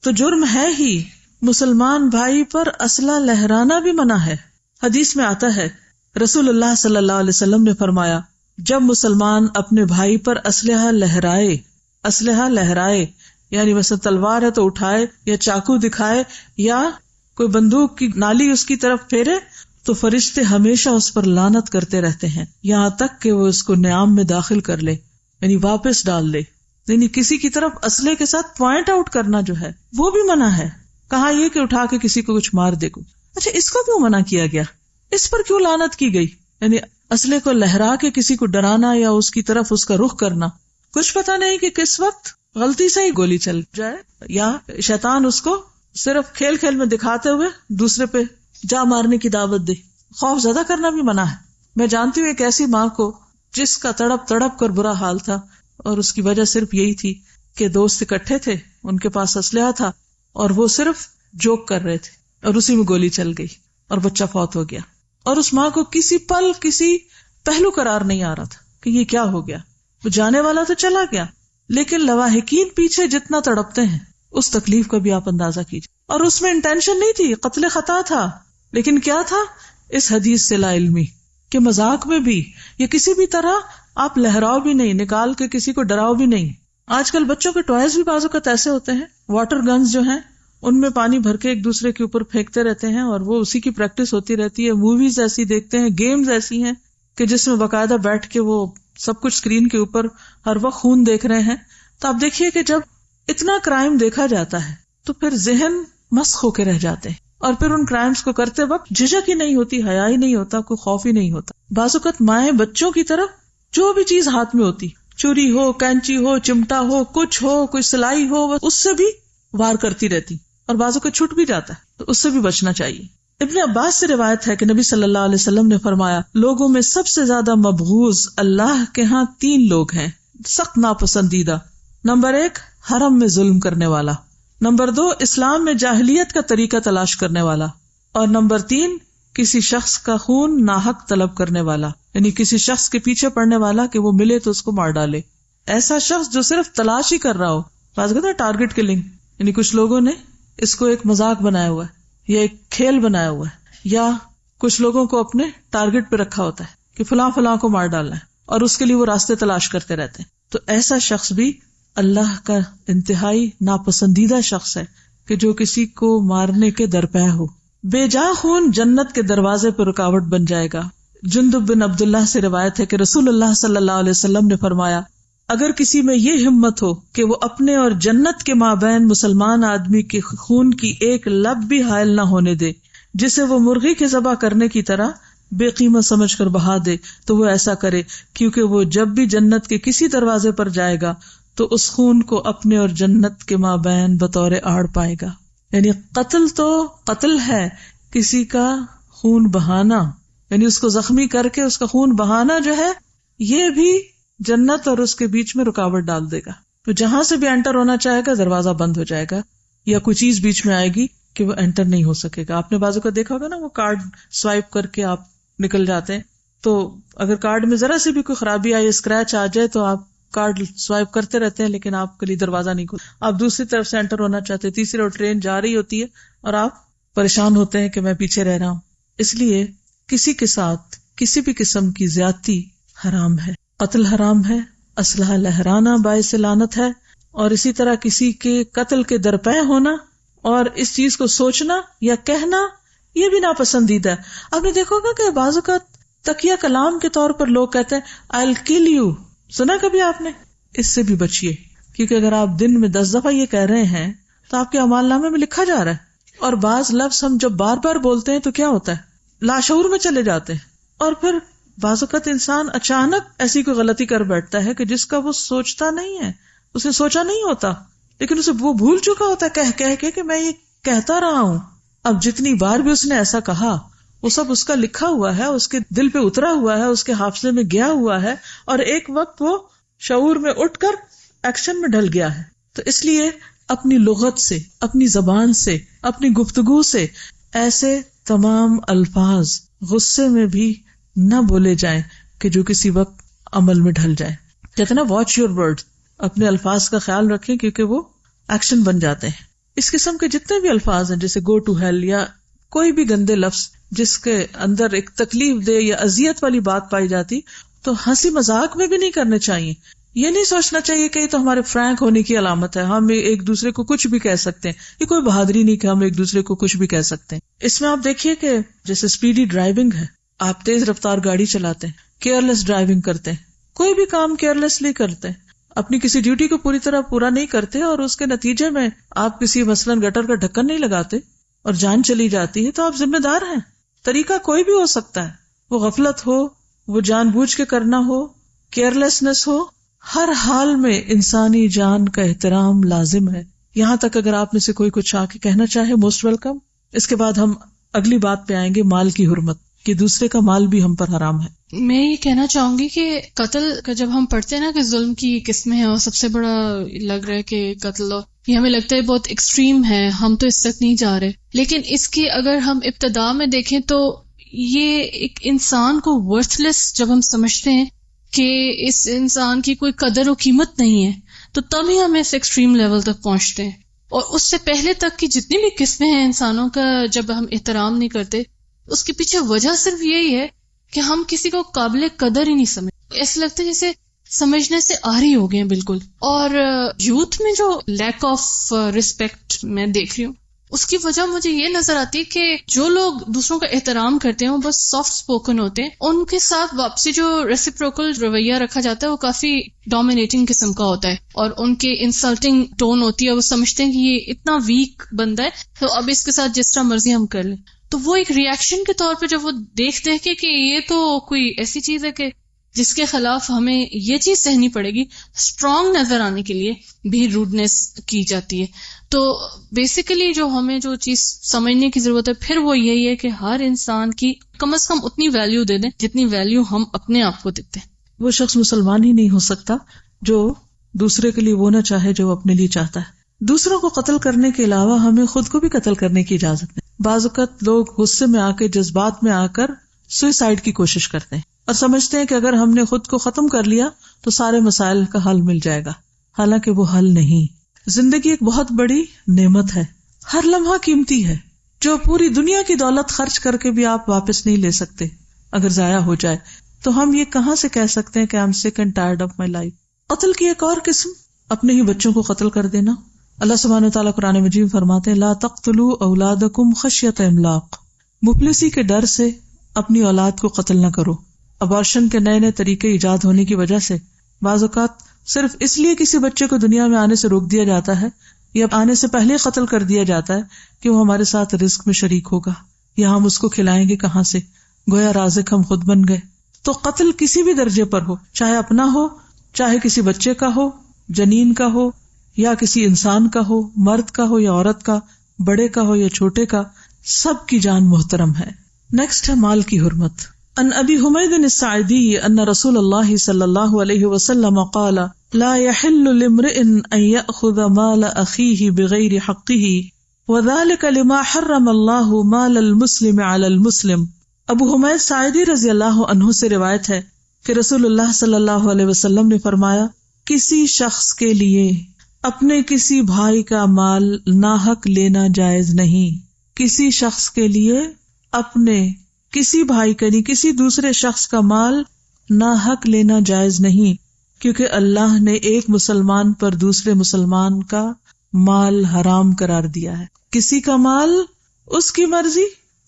تو جرم ہے ہی، مسلمان بھائی پر اسلحہ لہرانا بھی منع ہے. حدیث میں آتا ہے رسول اللہ صلی اللہ علیہ وسلم نے فرمایا، جب مسلمان اپنے بھائی پر اسلحہ لہرائے یعنی مثلا تلوار ہے تو اٹھائے، یا چاقو دکھائے، یا کوئی بندوق کی نالی اس کی طرف پھیرے، تو فرشتے ہمیشہ اس پر لعنت کرتے رہتے ہیں یہاں تک کہ وہ اس کو نیام میں داخل کر لے، یعنی واپس ڈال لے. یعنی کسی کی طرف اسلحے کے ساتھ پوائنٹ آؤٹ کرنا جو ہے وہ بھی منع ہے. کہا یہ کہ اٹھا کے کسی کو کچھ مار دے کو. اچھا، اس کو کیوں منع کیا گیا؟ اس پر کیوں لعنت کی گئی؟ یعنی اسلحے کو لہرا کے کسی کو ڈرانا یا اس کی طرف اس کا رخ کرنا، کچھ پتا نہیں کہ کس وقت غلطی سے ہی گولی چل جائے، یا شیطان اس کو صرف کھیل کھیل میں دکھاتے ہوئے دوسرے پہ جا مارنے کی دعوت دے. خوف زدہ کرنا بھی منع ہے. میں جانتی ہوں ایک ایسی ماں کو جس کا تڑپ تڑپ کر برا حال تھا، اور اس کی وجہ صرف یہی تھی کہ دوست اکٹھے تھے، ان کے پاس اسلحہ تھا اور وہ صرف جوک کر رہے تھے، اور اسی میں گولی چل گئی اور بچہ فوت ہو گیا. اور اس ماں کو کسی پل کسی پہلو قرار نہیں آ رہا تھا کہ یہ کیا ہو گیا. وہ جانے والا تو چلا گیا، لیکن لواحقین پیچھے جتنا تڑپتے ہیں اس تکلیف کا بھی آپ اندازہ کیجیے. اور اس میں انٹینشن نہیں تھی، قتل خطا تھا، لیکن کیا تھا؟ اس حدیث سے لا علمی کہ مذاق میں بھی یا کسی بھی طرح آپ لہراؤ بھی نہیں، نکال کے کسی کو ڈراؤ بھی نہیں. آج کل بچوں کے ٹوائز بھی بعض اوقات ایسے ہوتے ہیں، واٹر گنز جو ہیں ان میں پانی بھر کے ایک دوسرے کے اوپر پھینکتے رہتے ہیں، اور وہ اسی کی پریکٹس ہوتی رہتی ہے. موویز ایسی دیکھتے ہیں، گیمز ایسی ہیں کہ جس میں باقاعدہ بیٹھ کے وہ سب کچھ اسکرین کے اوپر ہر وقت خون دیکھ رہے ہیں. تو آپ دیکھیے کہ جب اتنا کرائم دیکھا جاتا ہے تو پھر ذہن مسخ ہو کے رہ جاتے ہیں، اور پھر ان کرائمز کو کرتے وقت جھجک ہی نہیں ہوتی، حیا ہی نہیں ہوتا، کوئی خوف ہی نہیں ہوتا. بعض اوقات مائیں بچوں کی طرف جو بھی چیز ہاتھ میں ہوتی، چوری ہو، کینچی ہو، چمٹا ہو، کچھ ہو، کوئی سلائی ہو، اس سے بھی وار کرتی رہتی، اور بعضوں کو چھٹ بھی جاتا ہے، تو اس سے بھی بچنا چاہیے. ابن عباس سے روایت ہے کہ نبی صلی اللہ علیہ وسلم نے فرمایا لوگوں میں سب سے زیادہ مبغوض اللہ کے ہاں 3 لوگ ہیں، سخت ناپسندیدہ۔ نمبر 1 حرم میں ظلم کرنے والا، نمبر 2 اسلام میں جاہلیت کا طریقہ تلاش کرنے والا، اور نمبر 3 کسی شخص کا خون ناحق طلب کرنے والا، یعنی کسی شخص کے پیچھے پڑنے والا کہ وہ ملے تو اس کو مار ڈالے۔ ایسا شخص جو صرف تلاش ہی کر رہا ہو، بات کرتے ہیں ٹارگٹ کلنگ، یعنی کچھ لوگوں نے اس کو ایک مذاق بنایا ہوا ہے یا ایک کھیل بنایا ہوا ہے، یا کچھ لوگوں کو اپنے ٹارگٹ پہ رکھا ہوتا ہے کہ فلاں فلاں کو مار ڈالنا ہے، اور اس کے لیے وہ راستے تلاش کرتے رہتے ہیں۔ تو ایسا شخص بھی اللہ کا انتہائی ناپسندیدہ شخص ہے کہ جو کسی کو مارنے کے درپے ہو۔ بے جا خون جنت کے دروازے پر رکاوٹ بن جائے گا۔ جندب بن عبداللہ سے روایت ہے کہ رسول اللہ صلی اللہ علیہ وسلم نے فرمایا اگر کسی میں یہ ہمت ہو کہ وہ اپنے اور جنت کے مابین مسلمان آدمی کے خون کی ایک لب بھی حائل نہ ہونے دے، جسے وہ مرغی کے ذبح کرنے کی طرح بے قیمت سمجھ کر بہا دے، تو وہ ایسا کرے، کیونکہ وہ جب بھی جنت کے کسی دروازے پر جائے گا تو اس خون کو اپنے اور جنت کے مابین بطور آڑ پائے گا۔ یعنی قتل تو قتل ہے، کسی کا خون بہانا، یعنی اس کو زخمی کر کے اس کا خون بہانا جو ہے، یہ بھی جنت اور اس کے بیچ میں رکاوٹ ڈال دے گا۔ تو جہاں سے بھی انٹر ہونا چاہے گا دروازہ بند ہو جائے گا، یا کوئی چیز بیچ میں آئے گی کہ وہ انٹر نہیں ہو سکے گا۔ آپ نے بازو کا دیکھا ہوگا نا، وہ کارڈ سوائپ کر کے آپ نکل جاتے ہیں، تو اگر کارڈ میں ذرا سی بھی کوئی خرابی آئی، اسکریچ آ جائے، تو آپ کارڈ سوائپ کرتے رہتے ہیں لیکن آپ کے لیے دروازہ نہیں کھلتا۔ آپ دوسری طرف سے انٹر ہونا چاہتے ہیں، تیسری اور ٹرین جا رہی ہوتی ہے اور آپ پریشان ہوتے ہیں کہ میں پیچھے رہ رہا ہوں۔ اس لیے کسی کے ساتھ کسی بھی قسم کی زیادتی حرام ہے، قتل حرام ہے، اسلحہ لہرانا باعث لعنت ہے، اور اسی طرح کسی کے قتل کے درپے ہونا اور اس چیز کو سوچنا یا کہنا یہ بھی ناپسندیدہ ہے۔ آپ نے دیکھا ہوگا کہ بعض اوقات تکیہ کلام کے طور پر لوگ کہتے ہیں I'll kill you، سنا کبھی آپ نے؟ اس سے بھی بچیے، کیونکہ اگر آپ دن میں 10 دفعہ یہ کہہ رہے ہیں تو آپ کے اعمال نامے میں لکھا جا رہا ہے، اور بعض لفظ ہم جب بار بار بولتے ہیں تو کیا ہوتا ہے، لاشعور میں چلے جاتے ہیں، اور پھر بعض اوقات انسان اچانک ایسی کوئی غلطی کر بیٹھتا ہے کہ جس کا وہ سوچتا نہیں ہے، اسے سوچا نہیں ہوتا، لیکن اسے وہ بھول چکا ہوتا ہے کہہ کے کہ میں یہ کہتا رہا ہوں۔ اب جتنی بار بھی اس نے ایسا کہا وہ سب اس کا لکھا ہوا ہے، اس کے دل پہ اترا ہوا ہے، اس کے حافظے میں گیا ہوا ہے، اور ایک وقت وہ شعور میں اٹھ کر ایکشن میں ڈھل گیا ہے۔ تو اس لیے اپنی لغت سے، اپنی زبان سے، اپنی گفتگو سے ایسے تمام الفاظ غصے میں بھی نہ بولے جائیں کہ جو کسی وقت عمل میں ڈھل جائے۔ کہتے نا واچ یور ورڈ، اپنے الفاظ کا خیال رکھیں کیونکہ وہ ایکشن بن جاتے ہیں۔ اس قسم کے جتنے بھی الفاظ ہیں جیسے گو ٹو ہیل یا کوئی بھی گندے لفظ جس کے اندر ایک تکلیف دہ یا اذیت والی بات پائی جاتی، تو ہنسی مذاق میں بھی نہیں کرنے چاہیے۔ یہ نہیں سوچنا چاہیے کہ یہ تو ہمارے فرینک ہونے کی علامت ہے، ہم ایک دوسرے کو کچھ بھی کہہ سکتے ہیں، یہ کوئی بہادری نہیں کہ ہم ایک دوسرے کو کچھ بھی کہہ سکتے ہیں۔ اس میں آپ دیکھیے کہ جیسے اسپیڈی ڈرائیونگ ہے، آپ تیز رفتار گاڑی چلاتے ہیں، کیئرلیس ڈرائیونگ کرتے ہیں، کوئی بھی کام کیئرلیسلی کرتے ہیں، اپنی کسی ڈیوٹی کو پوری طرح پورا نہیں کرتے، اور اس کے نتیجے میں آپ کسی مثلاً گٹر کا ڈھکن نہیں لگاتے اور جان چلی جاتی ہے، تو آپ ذمہ دار ہیں۔ طریقہ کوئی بھی ہو سکتا ہے، وہ غفلت ہو، وہ جان بوجھ کے کرنا ہو، کیئرلیسنس ہو، ہر حال میں انسانی جان کا احترام لازم ہے۔ یہاں تک اگر آپ میں سے کوئی کچھ آ کے کہنا چاہے، موسٹ ویلکم۔ اس کے بعد ہم اگلی بات پہ آئیں گے، مال کی حرمت، کہ دوسرے کا مال بھی ہم پر حرام ہے۔ میں یہ کہنا چاہوں گی کہ قتل کا جب ہم پڑھتے ہیں نا کہ ظلم کی قسمیں ہیں، اور سب سے بڑا لگ رہا ہے کہ قتل، یہ ہمیں لگتا ہے بہت ایکسٹریم ہے، ہم تو اس تک نہیں جا رہے، لیکن اس کی اگر ہم ابتدا میں دیکھیں تو یہ ایک انسان کو ورتھ لیس جب ہم سمجھتے ہیں کہ اس انسان کی کوئی قدر و قیمت نہیں ہے، تو تب ہی ہم اس ایکسٹریم لیول تک پہنچتے ہیں۔ اور اس سے پہلے تک کی جتنی بھی قسمیں ہیں انسانوں کا جب ہم احترام نہیں کرتے، اس کے پیچھے وجہ صرف یہی ہے کہ ہم کسی کو قابل قدر ہی نہیں سمجھتے، ایسے لگتا ہے جیسے سمجھنے سے آری ہو گئے ہیں بالکل۔ اور یوتھ میں جو لیک آف رسپیکٹ میں دیکھ رہی ہوں، اس کی وجہ مجھے یہ نظر آتی ہے کہ جو لوگ دوسروں کا احترام کرتے ہیں وہ بس سافٹ اسپوکن ہوتے ہیں، ان کے ساتھ واپسی جو ریسیپروکل رویہ رکھا جاتا ہے وہ کافی ڈومینیٹنگ قسم کا ہوتا ہے، اور ان کے انسلٹنگ ٹون ہوتی ہے، وہ سمجھتے ہیں کہ یہ اتنا ویک بندہ ہے تو اب اس کے ساتھ جس طرح مرضی ہم کر لیں۔ تو وہ ایک ریئیکشن کے طور پہ جب وہ دیکھتے ہیں کہ یہ تو کوئی ایسی چیز ہے کہ جس کے خلاف ہمیں یہ چیز سہنی پڑے گی. اسٹرانگ نظر آنے کے لیے بھی روڈنس کی جاتی ہے. تو بیسیکلی جو ہمیں جو چیز سمجھنے کی ضرورت ہے پھر وہ یہی ہے کہ ہر انسان کی کم از کم اتنی ویلیو دے دیں جتنی ویلیو ہم اپنے آپ کو دیتے ہیں. وہ شخص مسلمان ہی نہیں ہو سکتا جو دوسرے کے لیے وہ نہ چاہے جو اپنے لیے چاہتا ہے. دوسروں کو قتل کرنے کے علاوہ ہمیں خود کو بھی قتل کرنے کی اجازت نہیں. بعض اوقات لوگ غصے میں آ کے جذبات میں آ کر سوئسائڈ کی کوشش کرتے ہیں اور سمجھتے ہیں کہ اگر ہم نے خود کو ختم کر لیا تو سارے مسائل کا حل مل جائے گا، حالانکہ وہ حل نہیں. زندگی ایک بہت بڑی نعمت ہے، ہر لمحہ قیمتی ہے، جو پوری دنیا کی دولت خرچ کر کے بھی آپ واپس نہیں لے سکتے. اگر ضائع ہو جائے تو ہم یہ کہاں سے کہہ سکتے ہیں کہ I'm sick and tired of my life. قتل کی ایک اور قسم اپنے ہی بچوں کو قتل کر دینا. اللہ سبحانہ وتعالیٰ قرآن مجید میں فرماتے ہیں لا تقتلوا اولادکم خشیۃ املاق. مفلسی کے ڈر سے اپنی اولاد کو قتل نہ کرو. ابارشن کے نئے نئے طریقے ایجاد ہونے کی وجہ سے بعض اوقات صرف اس لیے کسی بچے کو دنیا میں آنے سے روک دیا جاتا ہے یا آنے سے پہلے قتل کر دیا جاتا ہے کہ وہ ہمارے ساتھ رزق میں شریک ہوگا یا ہم اس کو کھلائیں گے کہاں سے، گویا رازق ہم خود بن گئے. تو قتل کسی بھی درجے پر ہو، چاہے اپنا ہو، چاہے کسی بچے کا ہو، جنین کا ہو یا کسی انسان کا ہو، مرد کا ہو یا عورت کا، بڑے کا ہو یا چھوٹے کا، سب کی جان محترم ہے. نیکسٹ ہے مال کی حرمت. ان ابی حمید الساعدی ان رسول اللہ صلی اللہ علیہ وسلم قال لا يحل لامرئ ان يأخذ مال اخیہ بغیر حقہ وذلك لما حرم اللہ مال المسلم علی المسلم. ابو حمید ساعدی رضی اللہ عنہ سے روایت ہے کہ رسول اللہ صلی اللہ علیہ وسلم نے فرمایا کسی شخص کے لیے اپنے کسی بھائی کا مال ناحق لینا جائز نہیں. کسی شخص کے لیے اپنے کسی بھائی کا یعنی کسی دوسرے شخص کا مال ناحق لینا جائز نہیں، کیونکہ اللہ نے ایک مسلمان پر دوسرے مسلمان کا مال حرام قرار دیا ہے. کسی کا مال اس کی مرضی،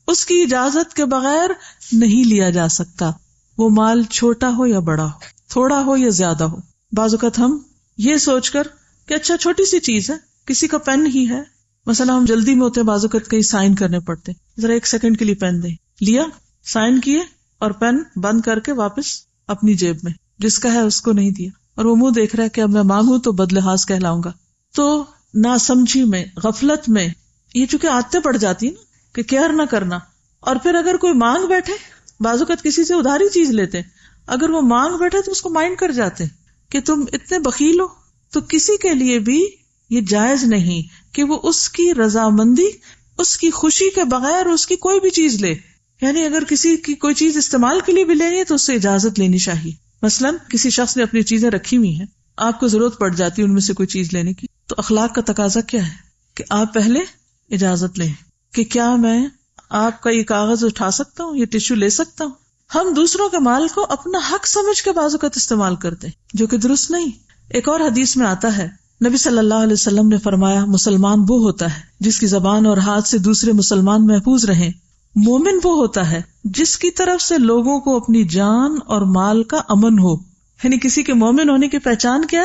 اس کی اجازت کے بغیر نہیں لیا جا سکتا، وہ مال چھوٹا ہو یا بڑا ہو، تھوڑا ہو یا زیادہ ہو. بعض اوقات ہم یہ سوچ کر کہ اچھا چھوٹی سی چیز ہے، کسی کا پین ہی ہے، مثلا ہم جلدی میں ہوتے ہیں، بعض اوقات کہیں سائن کرنے پڑتے، ذرا 1 سیکنڈ کے لیے پین دیں، لیا، سائن کیے اور پین بند کر کے واپس اپنی جیب میں، جس کا ہے اس کو نہیں دیا، اور وہ منہ دیکھ رہا ہے کہ اب میں مانگوں تو بدلحاظ کہلاؤں گا. تو ناسمجھی میں، غفلت میں یہ چونکہ عادتیں پڑ جاتی ہیں کہ کیئر نہ کرنا. اور پھر اگر کوئی مانگ بیٹھے، بعض اوقات کسی سے ادھاری چیز لیتے، اگر وہ مانگ بیٹھے تو اس کو مائنڈ کر جاتے کہ تم اتنے بخیل ہو. تو کسی کے لیے بھی یہ جائز نہیں کہ وہ اس کی رضامندی، اس کی خوشی کے بغیر اس کی کوئی بھی چیز لے. یعنی اگر کسی کی کوئی چیز استعمال کے لیے بھی لینی ہے تو اس سے اجازت لینی چاہیے. مثلاً کسی شخص نے اپنی چیزیں رکھی ہوئی ہیں، آپ کو ضرورت پڑ جاتی ہے ان میں سے کوئی چیز لینے کی، تو اخلاق کا تقاضا کیا ہے کہ آپ پہلے اجازت لیں کہ کیا میں آپ کا یہ کاغذ اٹھا سکتا ہوں، یہ ٹیشو لے سکتا ہوں. ہم دوسروں کے مال کو اپنا حق سمجھ کے بعض اوقات استعمال کرتے ہیں، جو کہ درست نہیں. ایک اور حدیث میں آتا ہے، نبی صلی اللہ علیہ وسلم نے فرمایا مسلمان وہ ہوتا ہے جس کی زبان اور ہاتھ سے دوسرے مسلمان محفوظ رہیں. مومن وہ ہوتا ہے جس کی طرف سے لوگوں کو اپنی جان اور مال کا امن ہو. یعنی کسی کے مومن ہونے کی پہچان کیا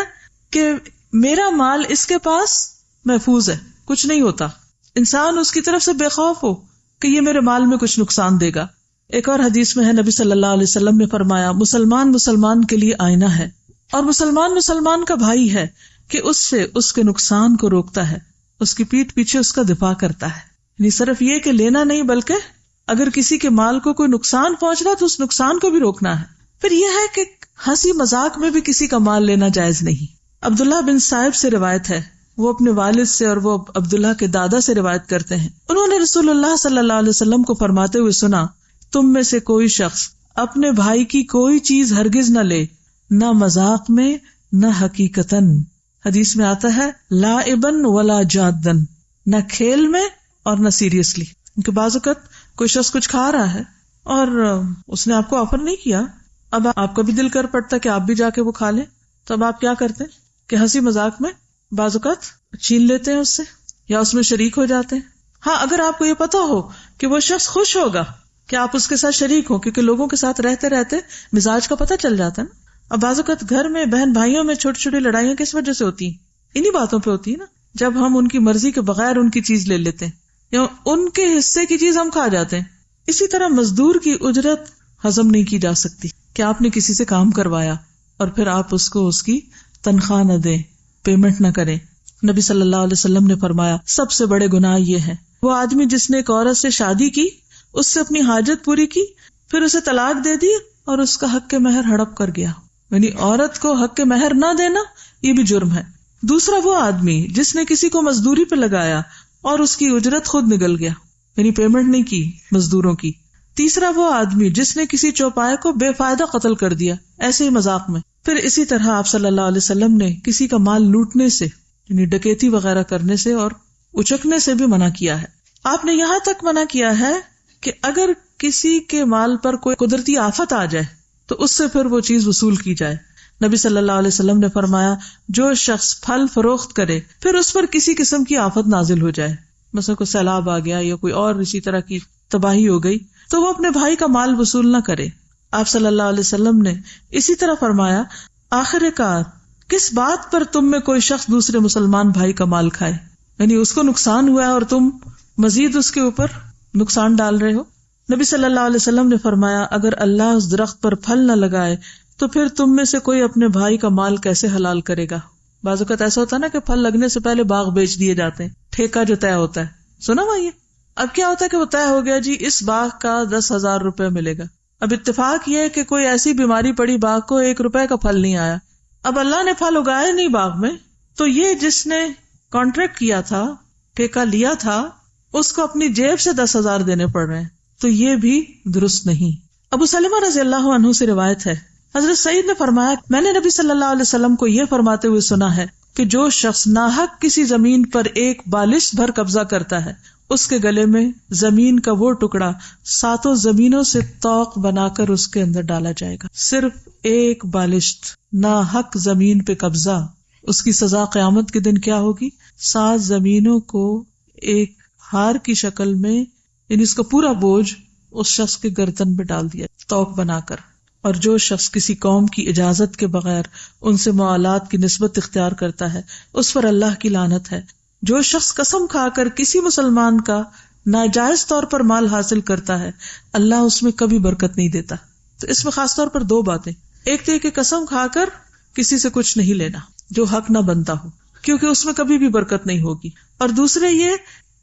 کہ میرا مال اس کے پاس محفوظ ہے، کچھ نہیں ہوتا. انسان اس کی طرف سے بے خوف ہو کہ یہ میرے مال میں کچھ نقصان دے گا. ایک اور حدیث میں ہے، نبی صلی اللہ علیہ وسلم نے فرمایا مسلمان مسلمان کے لیے آئینہ ہے اور مسلمان مسلمان کا بھائی ہے کہ اس سے اس کے نقصان کو روکتا ہے، اس کی پیٹھ پیچھے اس کا دفاع کرتا ہے. یعنی صرف یہ کہ لینا نہیں، بلکہ اگر کسی کے مال کو کوئی نقصان پہنچنا تو اس نقصان کو بھی روکنا ہے. پھر یہ ہے کہ ہنسی مذاق میں بھی کسی کا مال لینا جائز نہیں. عبداللہ بن صائب سے روایت ہے، وہ اپنے والد سے اور وہ عبداللہ کے دادا سے روایت کرتے ہیں، انہوں نے رسول اللہ صلی اللہ علیہ وسلم کو فرماتے ہوئے سنا تم میں سے کوئی شخص اپنے بھائی کی کوئی چیز ہرگز نہ لے، نہ مذاق میں نہ حقیقتاً. حدیث میں آتا ہے لائبن ولا جادن، نہ کھیل میں اور نہ سیریسلی. کیونکہ بعض اوقات کوئی شخص کچھ کھا رہا ہے اور اس نے آپ کو آفر نہیں کیا، اب آپ کا بھی دل کر پڑتا کہ آپ بھی جا کے وہ کھا لیں، تو اب آپ کیا کرتے ہیں کہ ہنسی مذاق میں بعض اوقات چھین لیتے ہیں اس سے یا اس میں شریک ہو جاتے ہیں. ہاں اگر آپ کو یہ پتا ہو کہ وہ شخص خوش ہوگا کہ آپ اس کے ساتھ شریک ہو، کیونکہ لوگوں کے ساتھ رہتے رہتے مزاج کا پتہ چل جاتا ہے نا. اب بعض اوقات گھر میں بہن بھائیوں میں چھوٹی چھوٹی لڑائیاں کس وجہ سے ہوتی ہیں؟ انہی باتوں پہ ہوتی ہے نا، جب ہم ان کی مرضی کے بغیر ان کی چیز لے لیتے ہیں یا ان کے حصے کی چیز ہم کھا جاتے ہیں. اسی طرح مزدور کی اجرت ہضم نہیں کی جا سکتی کہ آپ نے کسی سے کام کروایا اور پھر آپ اس کو اس کی تنخواہ نہ دیں، پیمنٹ نہ کریں. نبی صلی اللہ علیہ وسلم نے فرمایا سب سے بڑے گناہ یہ ہیں وہ آدمی جس نے ایک عورت سے شادی کی، اس سے اپنی حاجت پوری کی، پھر اسے طلاق دے دی اور اس کا حق مہر ہڑپ کر گیا. یعنی عورت کو حق مہر نہ دینا یہ بھی جرم ہے. دوسرا وہ آدمی جس نے کسی کو مزدوری پہ لگایا اور اس کی اجرت خود نگل گیا، یعنی پیمنٹ نہیں کی مزدوروں کی. تیسرا وہ آدمی جس نے کسی چوپائے کو بے فائدہ قتل کر دیا ایسے ہی مذاق میں. پھر اسی طرح آپ صلی اللہ علیہ وسلم نے کسی کا مال لوٹنے سے یعنی ڈکیتی وغیرہ کرنے سے اور اچکنے سے بھی منع کیا ہے. آپ نے یہاں تک منع کیا ہے کہ اگر کسی کے مال پر کوئی قدرتی آفت آ جائے تو اس سے پھر وہ چیز وصول کی جائے. نبی صلی اللہ علیہ وسلم نے فرمایا جو شخص پھل فروخت کرے پھر اس پر کسی قسم کی آفت نازل ہو جائے، مثلا کوئی سیلاب آ گیا یا کوئی اور اسی طرح کی تباہی ہو گئی، تو وہ اپنے بھائی کا مال وصول نہ کرے. آپ صلی اللہ علیہ وسلم نے اسی طرح فرمایا آخر کار کس بات پر تم میں کوئی شخص دوسرے مسلمان بھائی کا مال کھائے، یعنی اس کو نقصان ہوا ہے اور تم مزید اس کے اوپر نقصان ڈال رہے ہو. نبی صلی اللہ علیہ وسلم نے فرمایا اگر اللہ اس درخت پر پھل نہ لگائے تو پھر تم میں سے کوئی اپنے بھائی کا مال کیسے حلال کرے گا. بعض اوقات ایسا ہوتا ہے نا کہ پھل لگنے سے پہلے باغ بیچ دیے جاتے ہیں، ٹھیکہ جو طے ہوتا ہے. سنا ہوا یہ؟ اب کیا ہوتا ہے کہ وہ طے ہو گیا جی اس باغ کا 10,000 روپے ملے گا. اب اتفاق یہ ہے کہ کوئی ایسی بیماری پڑی باغ کو 1 روپے کا پھل نہیں آیا. اب اللہ نے پھل اگایا نہیں باغ میں، تو یہ جس نے کانٹریکٹ کیا تھا، ٹھیکہ لیا تھا، اس کو اپنی جیب سے 10,000 دینے پڑ رہے ہیں، تو یہ بھی درست نہیں. ابو سلمہ رضی اللہ عنہ سے روایت ہے حضرت سعید نے فرمایا میں نے نبی صلی اللہ علیہ وسلم کو یہ فرماتے ہوئے سنا ہے کہ جو شخص ناحق کسی زمین پر ایک بالشت بھر قبضہ کرتا ہے اس کے گلے میں زمین کا وہ ٹکڑا 7 زمینوں سے توق بنا کر اس کے اندر ڈالا جائے گا. صرف ایک بالشت ناحق زمین پہ قبضہ، اس کی سزا قیامت کے دن کیا ہوگی؟ 7 زمینوں کو ایک ہار کی شکل میں، یعنی اس کا پورا بوجھ اس شخص کے گردن پہ ڈال دیا توق بنا کر. اور جو شخص کسی قوم کی اجازت کے بغیر ان سے موالات کی نسبت اختیار کرتا ہے اس پر اللہ کی لعنت ہے. جو شخص قسم کھا کر کسی مسلمان کا ناجائز طور پر مال حاصل کرتا ہے اللہ اس میں کبھی برکت نہیں دیتا. تو اس میں خاص طور پر 2 باتیں، ایک تو یہ کہ قسم کھا کر کسی سے کچھ نہیں لینا جو حق نہ بنتا ہو، کیونکہ اس میں کبھی بھی برکت نہیں ہوگی. اور دوسرے یہ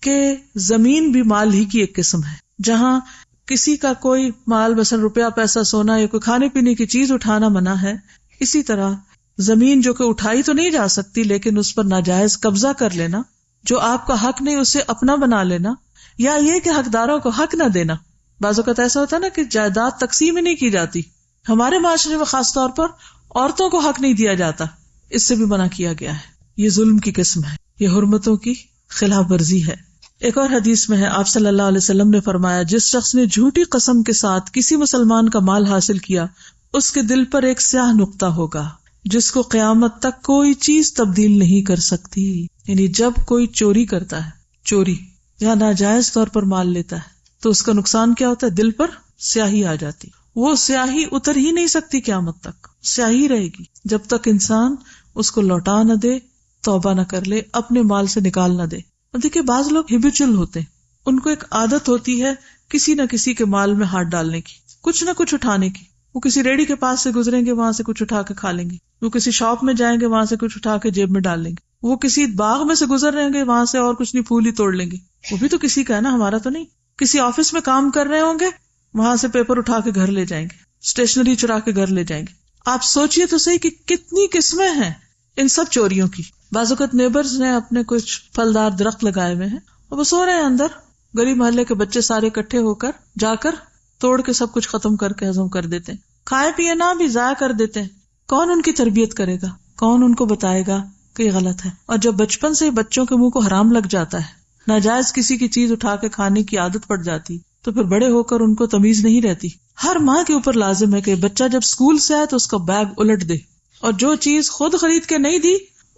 کہ زمین بھی مال ہی کی ایک قسم ہے. جہاں کسی کا کوئی مال مثلا روپیہ پیسہ سونا یا کوئی کھانے پینے کی چیز اٹھانا منع ہے، اسی طرح زمین جو کہ اٹھائی تو نہیں جا سکتی لیکن اس پر ناجائز قبضہ کر لینا، جو آپ کا حق نہیں اسے اپنا بنا لینا، یا یہ کہ حقداروں کو حق نہ دینا. بعض اوقات ایسا ہوتا ہے نا کہ جائیداد تقسیم ہی نہیں کی جاتی. ہمارے معاشرے میں خاص طور پر عورتوں کو حق نہیں دیا جاتا، اس سے بھی منع کیا گیا ہے. یہ ظلم کی قسم ہے، یہ حرمتوں کی خلاف ورزی ہے. ایک اور حدیث میں ہے آپ صلی اللہ علیہ وسلم نے فرمایا جس شخص نے جھوٹی قسم کے ساتھ کسی مسلمان کا مال حاصل کیا اس کے دل پر ایک سیاہ نقطہ ہوگا جس کو قیامت تک کوئی چیز تبدیل نہیں کر سکتی. یعنی جب کوئی چوری کرتا ہے، چوری یا ناجائز طور پر مال لیتا ہے، تو اس کا نقصان کیا ہوتا ہے؟ دل پر سیاہی آ جاتی. وہ سیاہی اتر ہی نہیں سکتی قیامت تک، سیاہی رہے گی جب تک انسان اس کو لوٹا نہ دے، توبہ نہ کر لے، اپنے مال سے نکال نہ دے. دیکھیے بعض لوگ ہیبیچل ہوتے ہیں، ان کو ایک عادت ہوتی ہے کسی نہ کسی کے مال میں ہاتھ ڈالنے کی، کچھ نہ کچھ اٹھانے کی. وہ کسی ریڑھی کے پاس سے گزریں گے وہاں سے کچھ اٹھا کے کھا لیں گے، وہ کسی شاپ میں جائیں گے وہاں سے کچھ اٹھا کے جیب میں ڈال لیں گے، وہ کسی باغ میں سے گزر رہے گے وہاں سے اور کچھ نہیں پھول ہی توڑ لیں گے. وہ بھی تو کسی کا ہے نا، ہمارا تو نہیں. کسی آفس میں کام کر رہے ہوں گے وہاں سے پیپر اٹھا کے گھر لے جائیں گے، اسٹیشنری چرا کے گھر لے جائیں گے. آپ سوچئے تو صحیح کہ کتنی قسمیں ہیں ان سب چوریوں کی. بعض اوقات نیبرز نے اپنے کچھ پھلدار درخت لگائے ہوئے ہیں اور وہ سو رہے ہیں اندر، گلی محلے کے بچے سارے اکٹھے ہو کر جا کر توڑ کے سب کچھ ختم کر کے ہضم کر دیتے ہیں، کھائے پیے نہ بھی ضائع کر دیتے ہیں. کون ان کی تربیت کرے گا؟ کون ان کو بتائے گا کہ یہ غلط ہے؟ اور جب بچپن سے ہی بچوں کے منہ کو حرام لگ جاتا ہے، ناجائز کسی کی چیز اٹھا کے کھانے کی عادت پڑ جاتی، تو پھر بڑے ہو کر ان کو تمیز نہیں رہتی. ہر ماں کے اوپر لازم ہے کہ بچہ جب اسکول سے آئے تو اس کا بیگ الٹ دے اور جو چیز خود خرید کے نہیں دی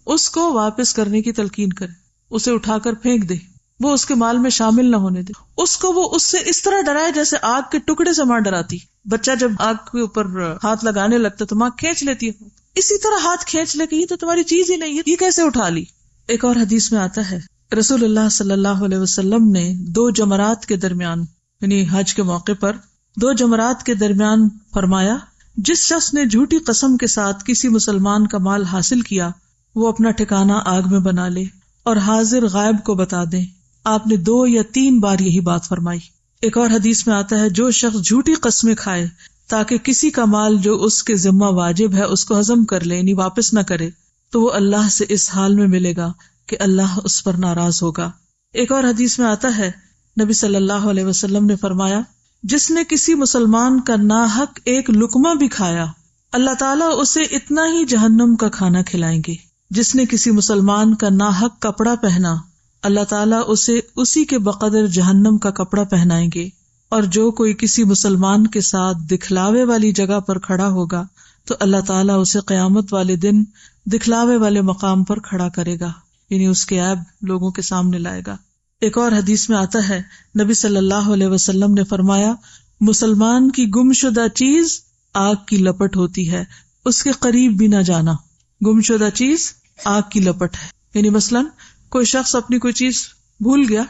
اس کو واپس کرنے کی تلقین کرے، اسے اٹھا کر پھینک دے، وہ اس کے مال میں شامل نہ ہونے دے. اس کو وہ اس سے اس طرح ڈرائے جیسے آگ کے ٹکڑے سے ماں ڈراتی. بچہ جب آگ کے اوپر ہاتھ لگانے لگتا تو ماں کھینچ لیتی ہے، اسی طرح ہاتھ کھینچ لے کہ یہ تو تمہاری چیز ہی نہیں ہے، یہ کیسے اٹھا لی. ایک اور حدیث میں آتا ہے رسول اللہ صلی اللہ علیہ وسلم نے 2 جمرات کے درمیان یعنی حج کے موقع پر دو جمرات کے درمیان فرمایا جس شخص نے جھوٹی قسم کے ساتھ کسی مسلمان کا مال حاصل کیا وہ اپنا ٹھکانہ آگ میں بنا لے اور حاضر غائب کو بتا دے. آپ نے 2 یا 3 بار یہی بات فرمائی. ایک اور حدیث میں آتا ہے جو شخص جھوٹی قسمیں کھائے تاکہ کسی کا مال جو اس کے ذمہ واجب ہے اس کو ہضم کر لے یعنی واپس نہ کرے تو وہ اللہ سے اس حال میں ملے گا کہ اللہ اس پر ناراض ہوگا. ایک اور حدیث میں آتا ہے نبی صلی اللہ علیہ وسلم نے فرمایا جس نے کسی مسلمان کا ناحق ایک لقمہ بھی کھایا اللہ تعالیٰ اسے اتنا ہی جہنم کا کھانا کھلائیں گے. جس نے کسی مسلمان کا ناحق کپڑا پہنا اللہ تعالیٰ اسے اسی کے بقدر جہنم کا کپڑا پہنائیں گے. اور جو کوئی کسی مسلمان کے ساتھ دکھلاوے والی جگہ پر کھڑا ہوگا تو اللہ تعالیٰ اسے قیامت والے دن دکھلاوے والے مقام پر کھڑا کرے گا یعنی اس کے عیب لوگوں کے سامنے لائے گا. ایک اور حدیث میں آتا ہے نبی صلی اللہ علیہ وسلم نے فرمایا مسلمان کی گمشدہ چیز آگ کی لپٹ ہوتی ہے اس کے قریب بھی نہ جانا. گمشدہ چیز آگ کی لپٹ ہے یعنی مثلاً کوئی شخص اپنی کوئی چیز بھول گیا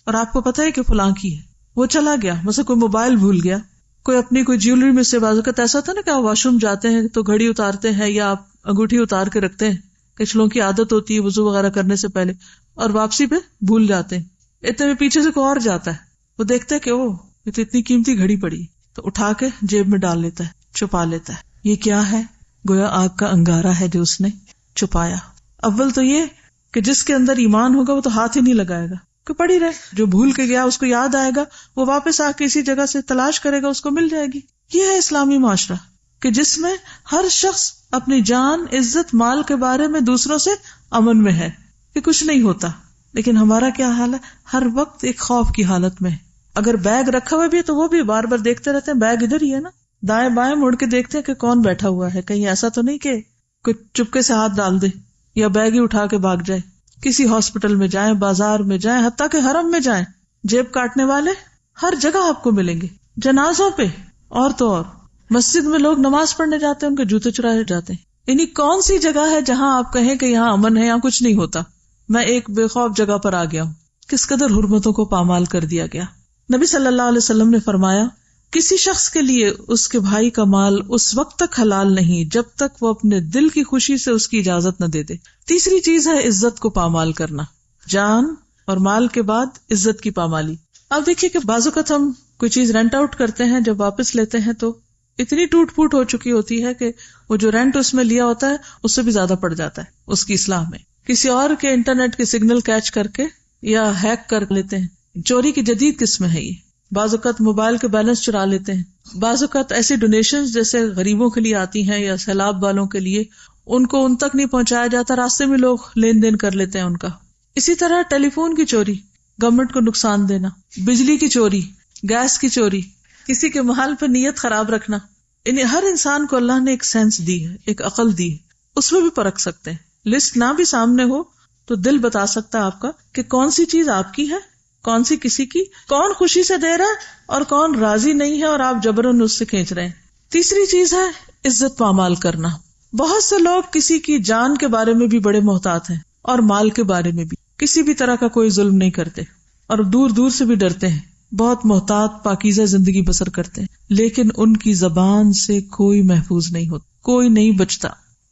اور آپ کو پتا ہے کہ فلاں کی ہے وہ چلا گیا. مثلا کوئی موبائل بھول گیا, کوئی اپنی کوئی جیولری میں سے بازو کا ایسا ہوتا ہے نا کہ آپ واش روم جاتے ہیں تو گھڑی اتارتے ہیں یا آپ انگوٹھی اتار کے رکھتے ہیں. کچھ لوگوں کی عادت ہوتی ہے وضو وغیرہ کرنے سے پہلے اور واپسی پہ بھول جاتے ہیں. اتنے میں پیچھے سے کوئی اور جاتا ہے وہ دیکھتا ہے کہ او یہ تو اتنی قیمتی گھڑی پڑی تو اٹھا کے جیب میں ڈال لیتا ہے چھپا لیتا ہے. یہ کیا ہے؟ گویا آگ کا انگارہ ہے جو اس نے چھپایا. اول تو یہ کہ جس کے اندر ایمان ہوگا وہ تو ہاتھ ہی نہیں لگائے گا کہ پڑی رہے. جو بھول کے گیا اس کو یاد آئے گا وہ واپس آ کے اسی جگہ سے تلاش کرے گا اس کو مل جائے گی. یہ ہے اسلامی معاشرہ کہ جس میں ہر شخص اپنی جان عزت مال کے بارے میں دوسروں سے امن میں ہے کہ کچھ نہیں ہوتا. لیکن ہمارا کیا حال ہے؟ ہر وقت ایک خوف کی حالت میں. اگر بیگ رکھا ہوا بھی ہے تو وہ بھی بار بار دیکھتے رہتے ہیں بیگ ادھر ہی ہے نا, دائیں بائیں مڑ کے دیکھتے ہیں کہ کون بیٹھا ہوا ہے, کہیں ایسا تو نہیں کہ کوئی چپکے سے ہاتھ ڈال دے یا بیگ ہی اٹھا کے بھاگ جائے. کسی ہاسپٹل میں جائیں, بازار میں جائیں, حتیٰ کہ حرم میں جائیں, جیب کاٹنے والے ہر جگہ آپ کو ملیں گے. جنازوں پہ اور تو اور مسجد میں لوگ نماز پڑھنے جاتے ہیں ان کے جوتے چرائے جاتے ہیں. یعنی کون سی جگہ ہے جہاں آپ کہیں کہ یہاں امن ہے, یہاں کچھ نہیں ہوتا. میں ایک بے خوف جگہ پر آ گیا ہوں. کس قدر حرمتوں کو پامال کر دیا گیا. نبی صلی اللہ علیہ وسلم نے فرمایا کسی شخص کے لیے اس کے بھائی کا مال اس وقت تک حلال نہیں جب تک وہ اپنے دل کی خوشی سے اس کی اجازت نہ دے دے. تیسری چیز ہے عزت کو پامال کرنا. جان اور مال کے بعد عزت کی پامالی. آپ دیکھیے کہ بعض اوقات ہم کوئی چیز رینٹ آؤٹ کرتے ہیں, جب واپس لیتے ہیں تو اتنی ٹوٹ پھوٹ ہو چکی ہوتی ہے کہ وہ جو رینٹ اس میں لیا ہوتا ہے اس سے بھی زیادہ پڑ جاتا ہے اس کی اصلاح میں. کسی اور کے انٹرنیٹ کے سگنل کیچ کر کے یا ہیک کر لیتے ہیں. چوری کی جدید قسم ہے یہ. بعض اوقات موبائل کے بیلنس چرا لیتے ہیں. بعض اوقات ایسی ڈونیشنز جیسے غریبوں کے لیے آتی ہیں یا سیلاب والوں کے لیے ان کو ان تک نہیں پہنچایا جاتا, راستے میں لوگ لین دین کر لیتے ہیں ان کا. اسی طرح ٹیلی فون کی چوری, گورنمنٹ کو نقصان دینا, بجلی کی چوری, گیس کی چوری, کسی کے محل پہ نیت خراب رکھنا. انہیں ہر انسان کو اللہ نے ایک سینس دی ہے, ایک عقل دی ہے, اس میں بھی پرکھ سکتے ہیں. لسٹ نہ بھی سامنے ہو تو دل بتا سکتا ہے آپ کا کہ کون سی چیز آپ کی ہے, کون سی کسی کی, کون خوشی سے دے رہا ہے اور کون راضی نہیں ہے اور آپ جبرن اس سے کھینچ رہے ہیں. تیسری چیز ہے عزت پامال کرنا. بہت سے لوگ کسی کی جان کے بارے میں بھی بڑے محتاط ہیں اور مال کے بارے میں بھی. کسی بھی طرح کا کوئی ظلم نہیں کرتے اور دور دور سے بھی ڈرتے ہیں, بہت محتاط پاکیزہ زندگی بسر کرتے ہیں, لیکن ان کی زبان سے کوئی محفوظ نہیں ہوتا, کوئی نہیں بچتا.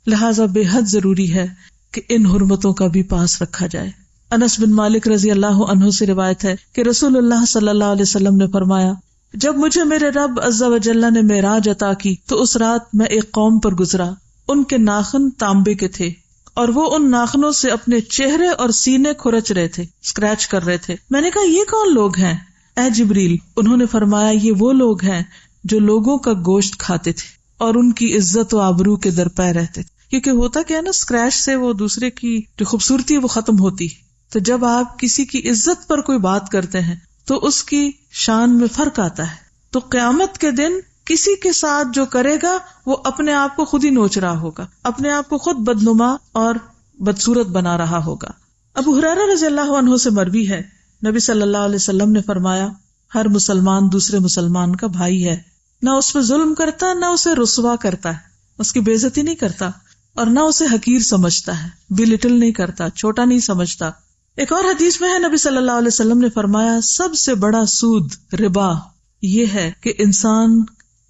لہٰذا بے حد ضروری ہے کہ ان حرمتوں کا بھی پاس رکھا جائے. انس بن مالک رضی اللہ عنہ سے روایت ہے کہ رسول اللہ صلی اللہ علیہ وسلم نے فرمایا جب مجھے میرے رب عز و جل نے معراج عطا کی تو اس رات میں ایک قوم پر گزرا. ان کے ناخن تانبے کے تھے اور وہ ان ناخنوں سے اپنے چہرے اور سینے کھرچ رہے تھے, اسکریچ کر رہے تھے. میں نے کہا یہ کون لوگ ہیں اے جبریل؟ انہوں نے فرمایا یہ وہ لوگ ہیں جو لوگوں کا گوشت کھاتے تھے اور ان کی عزت و آبرو کے درپے رہتے تھے. کیونکہ ہوتا کیا ہے نا, اسکریچ سے وہ دوسرے کی جو خوبصورتی ہے وہ ختم ہوتی. تو جب آپ کسی کی عزت پر کوئی بات کرتے ہیں تو اس کی شان میں فرق آتا ہے. تو قیامت کے دن کسی کے ساتھ جو کرے گا وہ اپنے آپ کو خود ہی نوچ رہا ہوگا, اپنے آپ کو خود بدنما اور بدصورت بنا رہا ہوگا. ابو ہریرہ رضی اللہ عنہ سے مروی ہے نبی صلی اللہ علیہ وسلم نے فرمایا ہر مسلمان دوسرے مسلمان کا بھائی ہے, نہ اس پہ ظلم کرتا نہ اسے رسوا کرتا ہے, اس کی بے عزتی نہیں کرتا اور نہ اسے حقیر سمجھتا ہے, بلٹل نہیں کرتا, چھوٹا نہیں سمجھتا. ایک اور حدیث میں ہے نبی صلی اللہ علیہ وسلم نے فرمایا سب سے بڑا سود ربا یہ ہے کہ انسان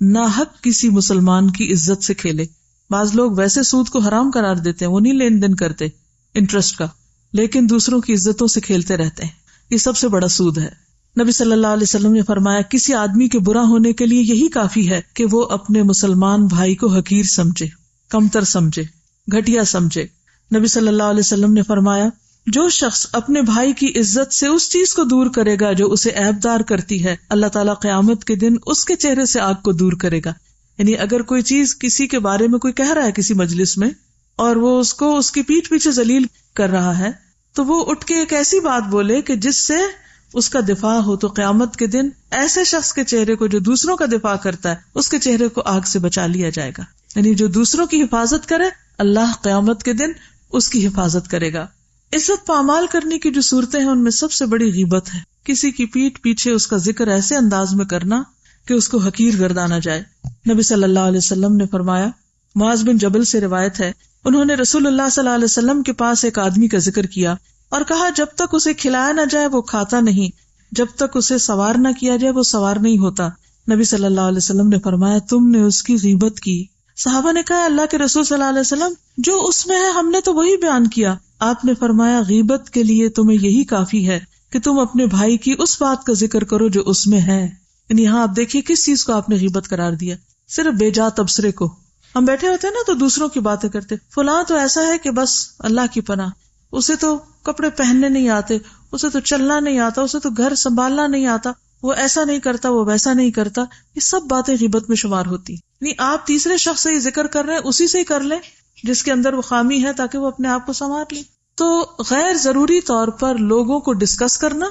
ناحق کسی مسلمان کی عزت سے کھیلے. بعض لوگ ویسے سود کو حرام قرار دیتے ہیں, وہ نہیں لین دین کرتے انٹرسٹ کا, لیکن دوسروں کی عزتوں سے کھیلتے رہتے ہیں. یہ سب سے بڑا سود ہے. نبی صلی اللہ علیہ وسلم نے فرمایا کسی آدمی کے برا ہونے کے لیے یہی کافی ہے کہ وہ اپنے مسلمان بھائی کو حقیر سمجھے, کمتر سمجھے, گھٹیا سمجھے. نبی صلی اللہ علیہ وسلم نے فرمایا جو شخص اپنے بھائی کی عزت سے اس چیز کو دور کرے گا جو اسے عیبدار کرتی ہے, اللہ تعالیٰ قیامت کے دن اس کے چہرے سے آگ کو دور کرے گا. یعنی اگر کوئی چیز کسی کے بارے میں کوئی کہہ رہا ہے کسی مجلس میں اور وہ اس کو اس کی پیٹھ پیچھے ذلیل کر رہا ہے, تو وہ اٹھ کے ایک ایسی بات بولے کہ جس سے اس کا دفاع ہو, تو قیامت کے دن ایسے شخص کے چہرے کو جو دوسروں کا دفاع کرتا ہے اس کے چہرے کو آگ سے بچا لیا جائے گا. یعنی جو دوسروں کی حفاظت کرے اللہ قیامت کے دن اس کی حفاظت کرے گا. عزت پامال کرنے کی جو صورتیں ہیں ان میں سب سے بڑی غیبت ہے. کسی کی پیٹھ پیچھے اس کا ذکر ایسے انداز میں کرنا کہ اس کو حقیر گردانا جائے. نبی صلی اللہ علیہ وسلم نے فرمایا, معاذ بن جبل سے روایت ہے, انہوں نے رسول اللہ صلی اللہ علیہ وسلم کے پاس ایک آدمی کا ذکر کیا اور کہا جب تک اسے کھلایا نہ جائے وہ کھاتا نہیں, جب تک اسے سوار نہ کیا جائے وہ سوار نہیں ہوتا. نبی صلی اللہ علیہ وسلم نے فرمایا تم نے اس کی غیبت کی. صحابہ نے کہا اللہ کے رسول صلی اللہ علیہ وسلم جو اس میں ہے ہم نے تو وہی بیان کیا. آپ نے فرمایا غیبت کے لیے تمہیں یہی کافی ہے کہ تم اپنے بھائی کی اس بات کا ذکر کرو جو اس میں ہے. یعنی یہاں آپ دیکھیے کس چیز کو آپ نے غیبت قرار دیا, صرف بے جا تبصرے کو. ہم بیٹھے ہوتے ہیں نا تو دوسروں کی باتیں کرتے, فلاں تو ایسا ہے کہ بس اللہ کی پناہ, اسے تو کپڑے پہننے نہیں آتے, اسے تو چلنا نہیں آتا, اسے تو گھر سنبھالنا نہیں آتا, وہ ایسا نہیں کرتا, وہ ویسا نہیں کرتا. یہ سب باتیں غیبت میں شمار ہوتی. یعنی آپ تیسرے شخص سے یہ ذکر کر رہے ہیں, اسی سے ہی کر لیں جس کے اندر وہ خامی ہے تاکہ وہ اپنے آپ کو سنوار لیں. تو غیر ضروری طور پر لوگوں کو ڈسکس کرنا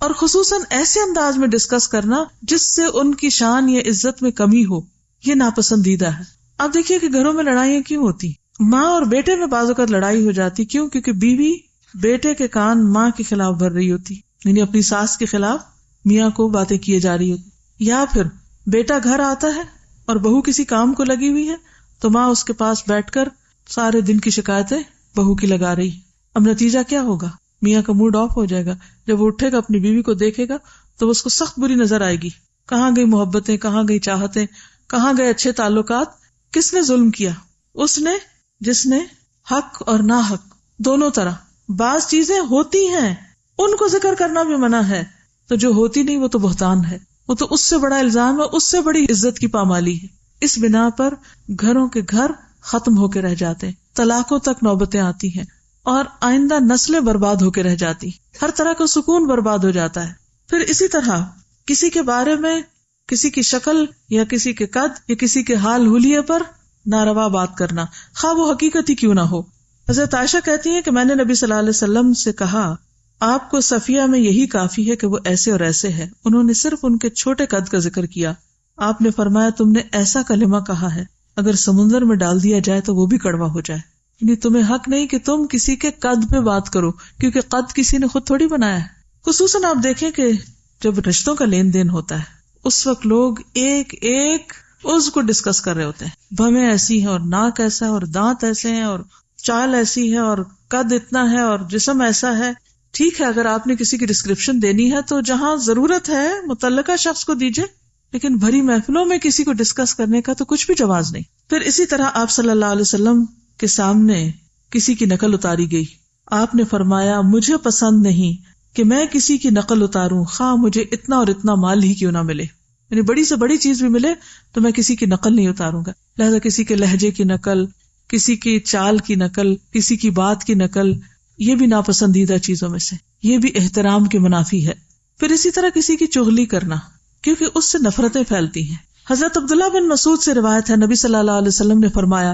اور خصوصاً ایسے انداز میں ڈسکس کرنا جس سے ان کی شان یا عزت میں کمی ہو, یہ ناپسندیدہ ہے. آپ دیکھیے کہ گھروں میں لڑائیاں کیوں ہوتی, ماں اور بیٹے میں بعض اوقات لڑائی ہو جاتی. کیوں؟ کیونکہ بیوی بیٹے کے کان ماں کے خلاف بھر رہی ہوتی, یعنی اپنی ساس کے خلاف میاں کو باتیں کیے جا رہی ہوتی. یا پھر بیٹا گھر آتا ہے اور بہو کسی کام کو لگی ہوئی ہے تو ماں اس کے پاس بیٹھ کر سارے دن کی شکایتیں بہو کی لگا رہی. اب نتیجہ کیا ہوگا؟ میاں کا موڈ آف ہو جائے گا. جب وہ اٹھے گا اپنی بیوی کو دیکھے گا تو اس کو سخت بری نظر آئے گی. کہاں گئی محبتیں, کہاں گئی چاہتیں, کہاں گئے اچھے تعلقات؟ کس نے ظلم کیا؟ اس نے جس نے حق اور ناحق دونوں طرح. بعض چیزیں ہوتی ہیں ان کو ذکر کرنا بھی منع ہے, تو جو ہوتی نہیں وہ تو بہتان ہے, وہ تو اس سے بڑا الزام ہے, اس سے بڑی عزت کی پامالی ہے. اس بنا پر گھروں کے گھر ختم ہو کے رہ جاتے ہیں, طلاقوں تک نوبتیں آتی ہیں اور آئندہ نسلیں برباد ہو کے رہ جاتی, ہر طرح کا سکون برباد ہو جاتا ہے. پھر اسی طرح کسی کے بارے میں, کسی کی شکل یا کسی کے قد یا کسی کے حال حلیے پر ناروا بات کرنا, خواہ وہ حقیقت ہی کیوں نہ ہو. حضرت عائشہ کہتی ہیں کہ میں نے نبی صلی اللہ علیہ وسلم سے کہا آپ کو صفیہ میں یہی کافی ہے کہ وہ ایسے اور ایسے ہے. انہوں نے صرف ان کے چھوٹے قد کا ذکر کیا. آپ نے فرمایا تم نے ایسا کلمہ کہا ہے اگر سمندر میں ڈال دیا جائے تو وہ بھی کڑوا ہو جائے. یعنی تمہیں حق نہیں کہ تم کسی کے قد پہ بات کرو, کیونکہ قد کسی نے خود تھوڑی بنایا ہے. خصوصاً آپ دیکھیں کہ جب رشتوں کا لین دین ہوتا ہے اس وقت لوگ ایک ایک عضو کو ڈسکس کر رہے ہوتے ہیں. بھویں ایسی ہیں اور ناک ایسا ہے اور دانت ایسے ہیں اور چال ایسی ہے اور قد اتنا ہے اور جسم ایسا ہے. ٹھیک ہے, اگر آپ نے کسی کی ڈسکرپشن دینی ہے تو جہاں ضرورت ہے متعلقہ شخص کو دیجئے, لیکن بھری محفلوں میں کسی کو ڈسکس کرنے کا تو کچھ بھی جواز نہیں. پھر اسی طرح آپ صلی اللہ علیہ وسلم کے سامنے کسی کی نقل اتاری گئی. آپ نے فرمایا مجھے پسند نہیں کہ میں کسی کی نقل اتاروں, خواہ مجھے اتنا اور اتنا مال ہی کیوں نہ ملے. یعنی بڑی سے بڑی چیز بھی ملے تو میں کسی کی نقل نہیں اتاروں گا. لہذا کسی کے لہجے کی نقل, کسی کی چال کی نقل, کسی کی بات کی نقل, یہ بھی ناپسندیدہ چیزوں میں سے, یہ بھی احترام کے منافی ہے. پھر اسی طرح کسی کی چغلی کرنا, کیونکہ اس سے نفرتیں پھیلتی ہیں. حضرت عبداللہ بن مسعود سے روایت ہے نبی صلی اللہ علیہ وسلم نے فرمایا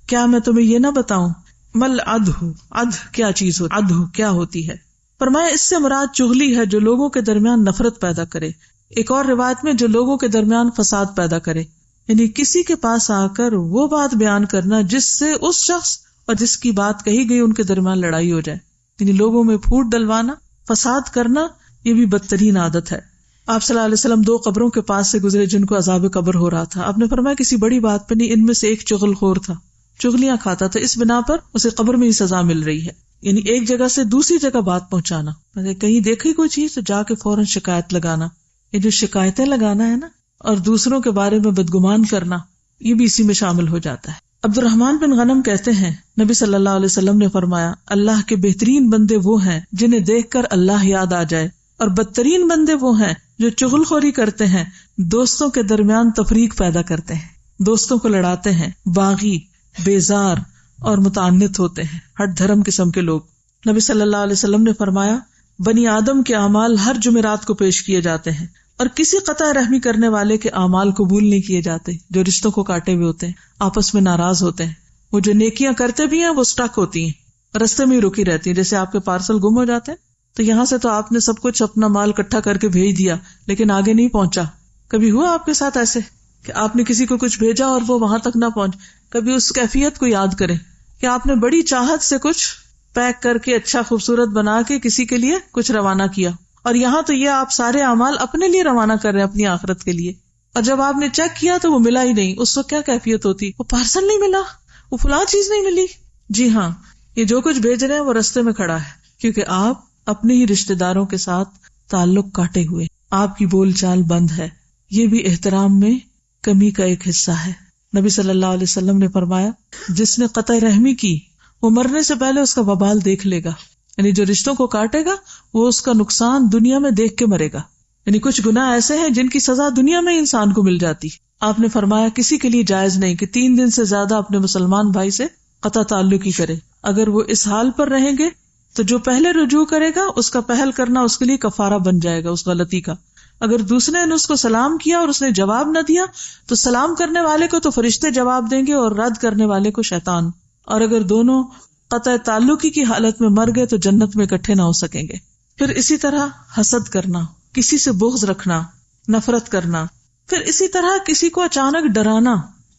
کیا میں تمہیں یہ نہ بتاؤں مل عدھ کیا چیز ہوتی, عدھ کیا ہوتی ہے؟ فرمایا اس سے مراد چغلی ہے جو لوگوں کے درمیان نفرت پیدا کرے. ایک اور روایت میں جو لوگوں کے درمیان فساد پیدا کرے, یعنی کسی کے پاس آ کر وہ بات بیان کرنا جس سے اس شخص اور جس کی بات کہی گئی ان کے درمیان لڑائی ہو جائے. یعنی لوگوں میں پھوٹ ڈلوانا, فساد کرنا, یہ بھی بدترین عادت ہے. آپ صلی اللہ علیہ وسلم 2 قبروں کے پاس سے گزرے جن کو عذاب قبر ہو رہا تھا. آپ نے فرمایا کسی بڑی بات پہ نہیں, ان میں سے ایک چغل خور تھا, چغلیاں کھاتا تھا, اس بنا پر اسے قبر میں ہی سزا مل رہی ہے. یعنی ایک جگہ سے دوسری جگہ بات پہنچانا, کہیں دیکھی کوئی چیز تو جا کے فوراً شکایت لگانا, یہ جو شکایتیں لگانا ہے نا اور دوسروں کے بارے میں بدگمان کرنا، یہ بھی اسی میں شامل ہو جاتا ہے۔ عبد الرحمن بن غنم کہتے ہیں نبی صلی اللہ علیہ وسلم نے فرمایا، اللہ کے بہترین بندے وہ ہیں جنہیں دیکھ کر اللہ یاد آ جائے، اور بدترین بندے وہ ہیں جو چغل خوری کرتے ہیں، دوستوں کے درمیان تفریق پیدا کرتے ہیں، دوستوں کو لڑاتے ہیں، باغی، بیزار اور متعنت ہوتے ہیں، ہٹ دھرم قسم کے لوگ۔ نبی صلی اللہ علیہ وسلم نے فرمایا، بنی آدم کے اعمال ہر جمعرات کو پیش کیے جاتے ہیں، اور کسی قطع رحمی کرنے والے کے اعمال قبول نہیں کیے جاتے۔ جو رشتوں کو کاٹے ہوئے ہوتے ہیں، آپس میں ناراض ہوتے ہیں، وہ جو نیکیاں کرتے بھی ہیں وہ سٹک ہوتی ہیں، رستے میں ہی رکی رہتی ہیں۔ جیسے آپ کے پارسل گم ہو جاتے ہیں تو یہاں سے تو آپ نے سب کچھ اپنا مال اکٹھا کر کے بھیج دیا لیکن آگے نہیں پہنچا۔ کبھی ہوا آپ کے ساتھ ایسے کہ آپ نے کسی کو کچھ بھیجا اور وہ وہاں تک نہ پہنچ؟ کبھی اس کیفیت کو یاد کریں کہ آپ نے بڑی چاہت سے کچھ پیک کر کے اچھا خوبصورت بنا کے کسی کے لیے کچھ روانہ کیا، اور یہاں تو یہ آپ سارے اعمال اپنے لیے روانہ کر رہے ہیں، اپنی آخرت کے لیے، اور جب آپ نے چیک کیا تو وہ ملا ہی نہیں۔ اس وقت کیا کیفیت ہوتی؟ وہ پارسل نہیں ملا، وہ فلاں چیز نہیں ملی۔ جی ہاں، یہ جو کچھ بھیج رہے ہیں وہ رستے میں کھڑا ہے، کیونکہ آپ اپنے ہی رشتہ داروں کے ساتھ تعلق کاٹے ہوئے، آپ کی بول چال بند ہے۔ یہ بھی احترام میں کمی کا ایک حصہ ہے۔ نبی صلی اللہ علیہ وسلم نے فرمایا، جس نے قطع رحمی کی وہ مرنے سے پہلے اس کا وبال دیکھ لے گا، یعنی جو رشتوں کو کاٹے گا وہ اس کا نقصان دنیا میں دیکھ کے مرے گا۔ یعنی کچھ گناہ ایسے ہیں جن کی سزا دنیا میں انسان کو مل جاتی۔ آپ نے فرمایا کسی کے لیے جائز نہیں کہ 3 دن سے زیادہ اپنے مسلمان بھائی سے قطع تعلق ہی کرے۔ اگر وہ اس حال پر رہیں گے تو جو پہلے رجوع کرے گا اس کا پہل کرنا اس کے لیے کفارہ بن جائے گا اس غلطی کا۔ اگر دوسرے نے اس کو سلام کیا اور اس نے جواب نہ دیا تو سلام کرنے والے کو تو فرشتے جواب دیں گے اور رد کرنے والے کو شیطان، اور اگر دونوں قطع تعلقی کی حالت میں مر گئے تو جنت میں اکٹھے نہ ہو سکیں گے۔ پھر اسی طرح حسد کرنا، کسی سے بغض رکھنا، نفرت کرنا، پھر اسی طرح کسی کو اچانک ڈرانا،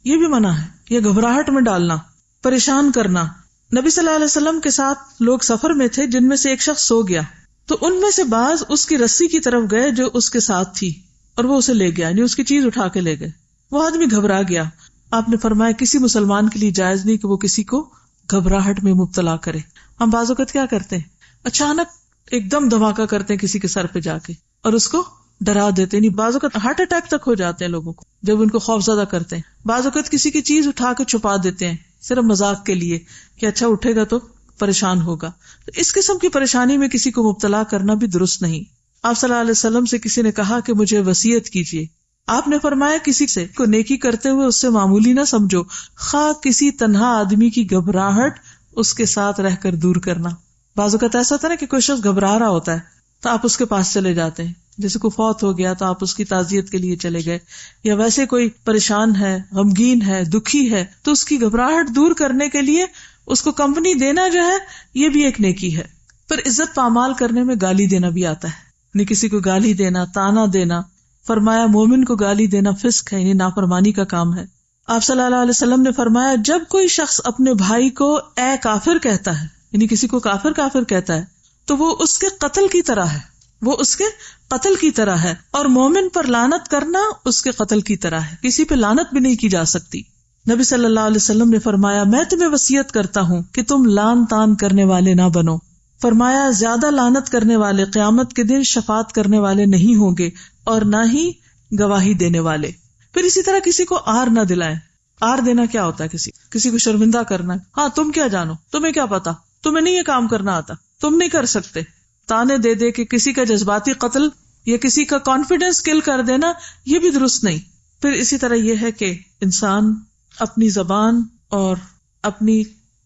یہ بھی منع ہے، یہ گھبراہٹ میں ڈالنا، پریشان کرنا۔ نبی صلی اللہ علیہ وسلم کے ساتھ لوگ سفر میں تھے جن میں سے ایک شخص سو گیا، تو ان میں سے بعض اس کی رسی کی طرف گئے جو اس کے ساتھ تھی اور وہ اسے لے گیا، یعنی اس کی چیز اٹھا کے لے گئے۔ وہ آدمی گھبرا گیا۔ آپ نے فرمایا کسی مسلمان کے لیے جائز نہیں کہ وہ کسی کو گھبراہٹ میں مبتلا کرے۔ ہم بعض اوقات کیا کرتے ہیں، اچانک ایک دم دھماکہ کرتے ہیں کسی کے سر پہ جا کے اور اس کو ڈرا دیتے ہیں۔ بعض اوقات ہارٹ اٹیک تک ہو جاتے ہیں لوگوں کو جب ان کو خوف زدہ کرتے ہیں۔ بعض اوقات کسی کی چیز اٹھا کے چھپا دیتے ہیں صرف مذاق کے لیے کہ اچھا اٹھے گا تو پریشان ہوگا۔ تو اس قسم کی پریشانی میں کسی کو مبتلا کرنا بھی درست نہیں۔ آپ صلی اللہ علیہ وسلم سے کسی نے کہا کہ مجھے وصیت کیجیے۔ آپ نے فرمایا کسی سے کو نیکی کرتے ہوئے اس سے معمولی نہ سمجھو، خواہ کسی تنہا آدمی کی گھبراہٹ اس کے ساتھ رہ کر دور کرنا۔ بعض اوقات ایسا ہوتا ہے نا کہ کوئی شخص گھبرا رہا ہوتا ہے تو آپ اس کے پاس چلے جاتے ہیں، جیسے کوئی فوت ہو گیا تو آپ اس کی تعزیت کے لیے چلے گئے، یا ویسے کوئی پریشان ہے، غمگین ہے، دکھی ہے، تو اس کی گھبراہٹ دور کرنے کے لیے اس کو کمپنی دینا جو ہے یہ بھی ایک نیکی ہے۔ پھر عزت پامال کرنے میں گالی دینا بھی آتا ہے، یعنی کسی کو گالی دینا، تانا دینا۔ فرمایا مومن کو گالی دینا فسق ہے، یعنی نافرمانی کا کام ہے۔ آپ صلی اللہ علیہ وسلم نے فرمایا جب کوئی شخص اپنے بھائی کو اے کافر کہتا ہے، یعنی کسی کو کافر کافر کہتا ہے، تو وہ اس کے قتل کی طرح ہے، وہ اس کے قتل کی طرح ہے، اور مومن پر لعنت کرنا اس کے قتل کی طرح ہے، کسی پہ لعنت بھی نہیں کی جا سکتی۔ نبی صلی اللہ علیہ وسلم نے فرمایا میں تمہیں وصیت کرتا ہوں کہ تم لعن طعن کرنے والے نہ بنو۔ فرمایا زیادہ لعنت کرنے والے قیامت کے دن شفاعت کرنے والے نہیں ہوں گے اور نہ ہی گواہی دینے والے۔ پھر اسی طرح کسی کو آر نہ دلائیں۔ آر دینا کیا ہوتا ہے؟ کسی کو شرمندہ کرنا ہے، ہاں تم کیا جانو، تمہیں کیا پتا، تمہیں نہیں یہ کام کرنا آتا، تم نہیں کر سکتے۔ تانے دے دے کہ کسی کا جذباتی قتل یا کسی کا کانفیڈینس کل کر دینا یہ بھی درست نہیں۔ پھر اسی طرح یہ ہے کہ انسان اپنی زبان اور اپنی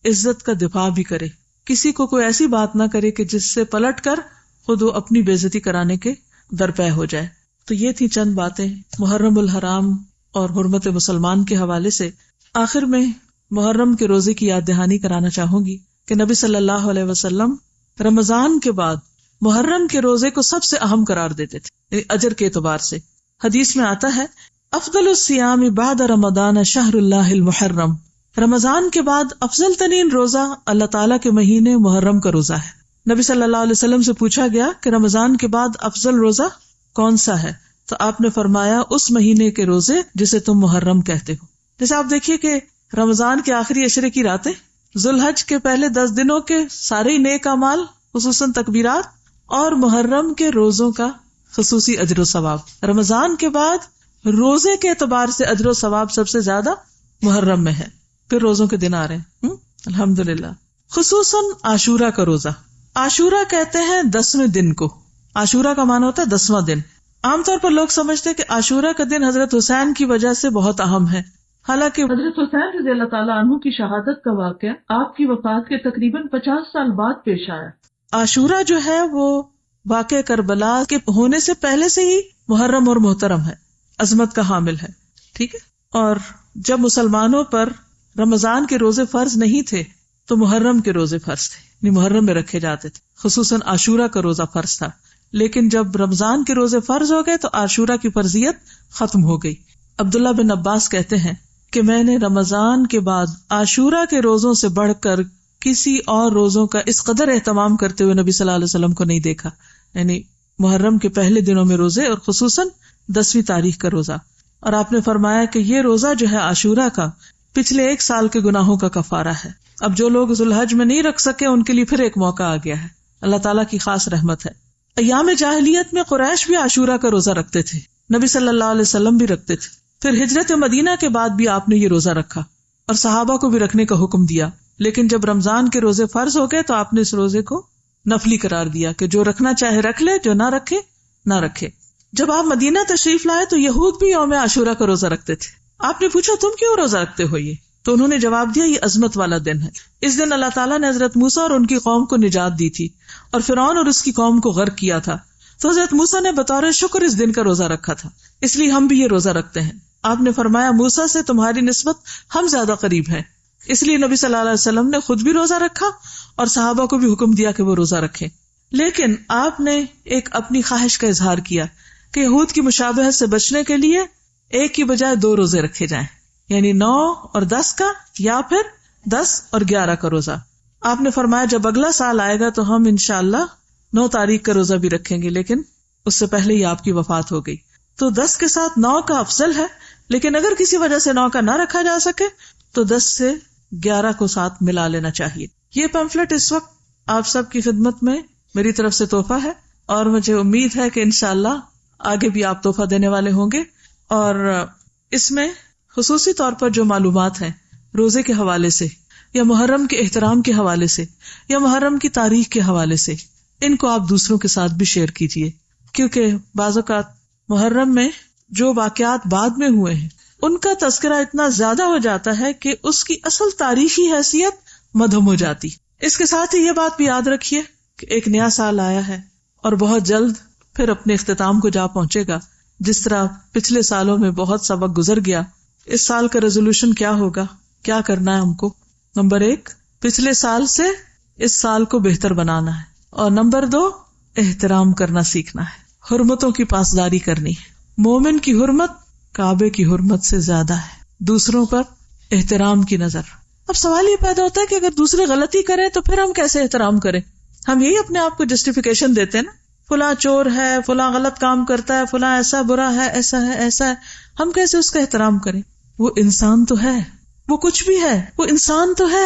عزت کا دفاع بھی کرے، کسی کو کوئی ایسی بات نہ کرے کہ جس سے پلٹ کر خود وہ اپنی بے عزتی کرانے کے درپے ہو جائے۔ تو یہ تھی چند باتیں محرم الحرام اور حرمت مسلمان کے حوالے سے۔ آخر میں محرم کے روزے کی یاد دہانی کرانا چاہوں گی کہ نبی صلی اللہ علیہ وسلم رمضان کے بعد محرم کے روزے کو سب سے اہم قرار دیتے تھے، یعنی اجر کے اعتبار سے۔ حدیث میں آتا ہے افضل الصیام بعد رمضان شہر اللہ المحرم، رمضان کے بعد افضل ترین روزہ اللہ تعالیٰ کے مہینے محرم کا روزہ ہے۔ نبی صلی اللہ علیہ وسلم سے پوچھا گیا کہ رمضان کے بعد افضل روزہ کون سا ہے؟ تو آپ نے فرمایا اس مہینے کے روزے جسے تم محرم کہتے ہو۔ جیسے آپ دیکھیے کہ رمضان کے آخری عشرے کی راتیں، ذوالحج کے پہلے 10 دنوں کے سارے نیک اعمال خصوصاً تکبیرات، اور محرم کے روزوں کا خصوصی اجر و ثواب۔ رمضان کے بعد روزے کے اعتبار سے اجر و ثواب سب سے زیادہ محرم میں ہے، پھر روزوں کے دن آ رہے ہیں الحمدللہ۔ خصوصاً عاشورہ کا روزہ، عاشورہ کہتے ہیں 10ویں دن کو، عاشورہ کا معنی ہوتا ہے 10واں دن۔ عام طور پر لوگ سمجھتے ہیں کہ عاشورہ کا دن حضرت حسین کی وجہ سے بہت اہم ہے، حالانکہ حضرت حسین رضی اللہ تعالیٰ عنہ کی شہادت کا واقعہ آپ کی وفات کے تقریباً 50 سال بعد پیش آیا۔ عاشورہ جو ہے وہ واقعہ کربلا کے ہونے سے پہلے سے ہی محرم اور محترم ہے، عظمت کا حامل ہے، ٹھیک ہے۔ اور جب مسلمانوں پر رمضان کے روزے فرض نہیں تھے تو محرم کے روزے فرض تھے، یعنی محرم میں رکھے جاتے تھے، خصوصاً عاشورہ کا روزہ فرض تھا۔ لیکن جب رمضان کے روزے فرض ہو گئے تو عاشورہ کی فرضیت ختم ہو گئی۔ عبداللہ بن عباس کہتے ہیں کہ میں نے رمضان کے بعد عاشورہ کے روزوں سے بڑھ کر کسی اور روزوں کا اس قدر اہتمام کرتے ہوئے نبی صلی اللہ علیہ وسلم کو نہیں دیکھا، یعنی محرم کے پہلے دنوں میں روزے اور خصوصاً 10ویں تاریخ کا روزہ۔ اور آپ نے فرمایا کہ یہ روزہ جو ہے عاشورہ کا پچھلے 1 سال کے گناہوں کا کفارہ ہے۔ اب جو لوگ ذوالحج میں نہیں رکھ سکے ان کے لیے پھر ایک موقع آ گیا ہے، اللہ تعالیٰ کی خاص رحمت ہے۔ ایام جاہلیت میں قریش بھی عاشورہ کا روزہ رکھتے تھے، نبی صلی اللہ علیہ وسلم بھی رکھتے تھے، پھر ہجرت مدینہ کے بعد بھی آپ نے یہ روزہ رکھا اور صحابہ کو بھی رکھنے کا حکم دیا۔ لیکن جب رمضان کے روزے فرض ہو گئے تو آپ نے اس روزے کو نفلی قرار دیا کہ جو رکھنا چاہے رکھ لے، جو نہ رکھے نہ رکھے۔ جب آپ مدینہ تشریف لائے تو یہود بھی یوم عاشورہ کا روزہ رکھتے تھے۔ آپ نے پوچھا تم کیوں روزہ رکھتے ہو یہ؟ تو انہوں نے جواب دیا یہ عظمت والا دن ہے، اس دن اللہ تعالیٰ نے حضرت موسیٰ اور ان کی قوم کو نجات دی تھی اور فرعون اور اس کی قوم کو غرق کیا تھا، تو حضرت موسیٰ نے بطور شکر اس دن کا روزہ رکھا تھا، اس لیے ہم بھی یہ روزہ رکھتے ہیں۔ آپ نے فرمایا موسیٰ سے تمہاری نسبت ہم زیادہ قریب ہیں، اس لیے نبی صلی اللہ علیہ وسلم نے خود بھی روزہ رکھا اور صحابہ کو بھی حکم دیا کہ وہ روزہ رکھیں۔ لیکن آپ نے ایک اپنی خواہش کا اظہار کیا کہ یہود کی مشابہت سے بچنے کے لیے ایک کی بجائے 2 روزے رکھے جائیں، یعنی 9 اور 10 کا یا پھر 10 اور 11 کا روزہ۔ آپ نے فرمایا جب اگلا سال آئے گا تو ہم انشاءاللہ 9 تاریخ کا روزہ بھی رکھیں گے، لیکن اس سے پہلے ہی آپ کی وفات ہو گئی، تو 10 کے ساتھ 9 کا افضل ہے، لیکن اگر کسی وجہ سے 9 کا نہ رکھا جا سکے تو 10 سے 11 کو ساتھ ملا لینا چاہیے۔ یہ پیمفلٹ اس وقت آپ سب کی خدمت میں میری طرف سے تحفہ ہے، اور مجھے امید ہے کہ انشاءاللہ آگے بھی آپ تحفہ دینے والے ہوں گے، اور اس میں خصوصی طور پر جو معلومات ہیں روزے کے حوالے سے یا محرم کے احترام کے حوالے سے یا محرم کی تاریخ کے حوالے سے، ان کو آپ دوسروں کے ساتھ بھی شیئر کیجیے، کیونکہ بعض اوقات محرم میں جو واقعات بعد میں ہوئے ہیں ان کا تذکرہ اتنا زیادہ ہو جاتا ہے کہ اس کی اصل تاریخی حیثیت مدھم ہو جاتی۔ اس کے ساتھ ہی یہ بات بھی یاد رکھیے کہ ایک نیا سال آیا ہے اور بہت جلد پھر اپنے اختتام کو جا پہنچے گا۔ جس طرح پچھلے سالوں میں بہت سبق گزر گیا، اس سال کا ریزولوشن کیا ہوگا، کیا کرنا ہے ہم کو؟ نمبر 1 پچھلے سال سے اس سال کو بہتر بنانا ہے، اور نمبر 2 احترام کرنا سیکھنا ہے، حرمتوں کی پاسداری کرنی ہے۔ مومن کی حرمت کعبے کی حرمت سے زیادہ ہے، دوسروں پر احترام کی نظر۔ اب سوال یہ پیدا ہوتا ہے کہ اگر دوسرے غلطی کریں تو پھر ہم کیسے احترام کریں؟ ہم یہی اپنے آپ کو جسٹیفیکیشن دیتے ہیں نا، فلاں چور ہے، فلاں غلط کام کرتا ہے، فلاں ایسا برا ہے، ایسا ہے ایسا ہے، ہم کیسے اس کا احترام کریں؟ وہ انسان تو ہے، وہ کچھ بھی ہے، وہ انسان تو ہے۔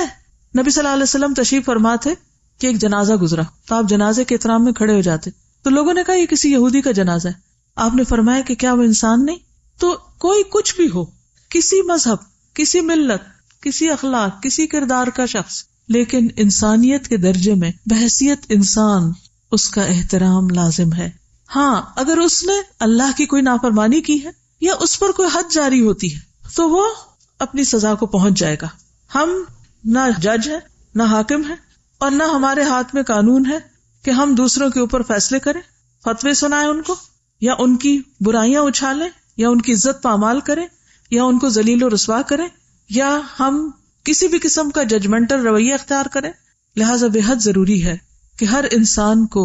نبی صلی اللہ علیہ وسلم تشریف فرما تھے کہ ایک جنازہ گزرا تو آپ جنازے کے احترام میں کھڑے ہو جاتے، تو لوگوں نے کہا یہ کسی یہودی کا جنازہ ہے۔ آپ نے فرمایا کہ کیا وہ انسان نہیں؟ تو کوئی کچھ بھی ہو، کسی مذہب، کسی ملت، کسی اخلاق، کسی کردار کا شخص، لیکن انسانیت کے درجے میں بحیثیت انسان اس کا احترام لازم ہے۔ ہاں اگر اس نے اللہ کی کوئی نافرمانی کی ہے یا اس پر کوئی حد جاری ہوتی ہے تو وہ اپنی سزا کو پہنچ جائے گا۔ ہم نہ جج ہیں، نہ حاکم ہیں، اور نہ ہمارے ہاتھ میں قانون ہے کہ ہم دوسروں کے اوپر فیصلے کریں، فتوے سنائیں ان کو، یا ان کی برائیاں اچھالیں، یا ان کی عزت پامال کریں، یا ان کو ذلیل و رسوا کریں، یا ہم کسی بھی قسم کا ججمنٹل رویہ اختیار کریں۔ لہٰذا بے حد ضروری ہے کہ ہر انسان کو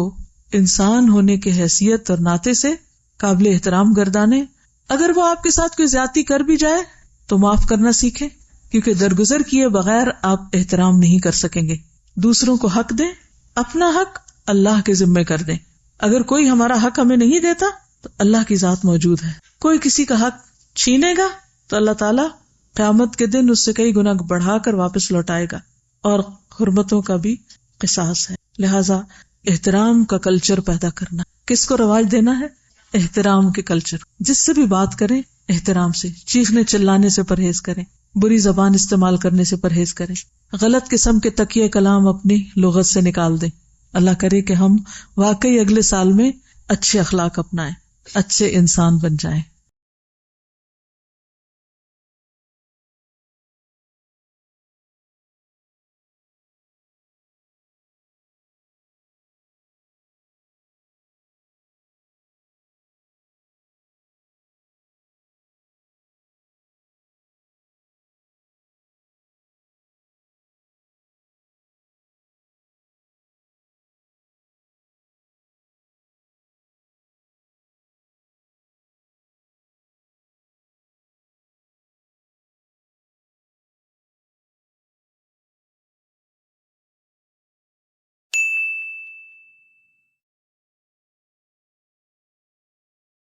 انسان ہونے کے حیثیت اور ناطے سے قابل احترام گردانے۔ اگر وہ آپ کے ساتھ کوئی زیادتی کر بھی جائے تو معاف کرنا سیکھیں، کیونکہ درگزر کیے بغیر آپ احترام نہیں کر سکیں گے۔ دوسروں کو حق دیں، اپنا حق اللہ کے ذمے کر دیں۔ اگر کوئی ہمارا حق ہمیں نہیں دیتا تو اللہ کی ذات موجود ہے۔ کوئی کسی کا حق چھینے گا تو اللہ تعالیٰ قیامت کے دن اس سے کئی گنا بڑھا کر واپس لوٹائے گا، اور حرمتوں کا بھی قصاص ہے۔ لہذا احترام کا کلچر پیدا کرنا، کس کو رواج دینا ہے؟ احترام کے کلچر. جس سے بھی بات کریں احترام سے، چیخنے چلانے سے پرہیز کریں، بری زبان استعمال کرنے سے پرہیز کریں، غلط قسم کے تکیے کلام اپنی لغت سے نکال دیں. اللہ کرے کہ ہم واقعی اگلے سال میں اچھے اخلاق اپنائیں، اچھے انسان بن جائیں.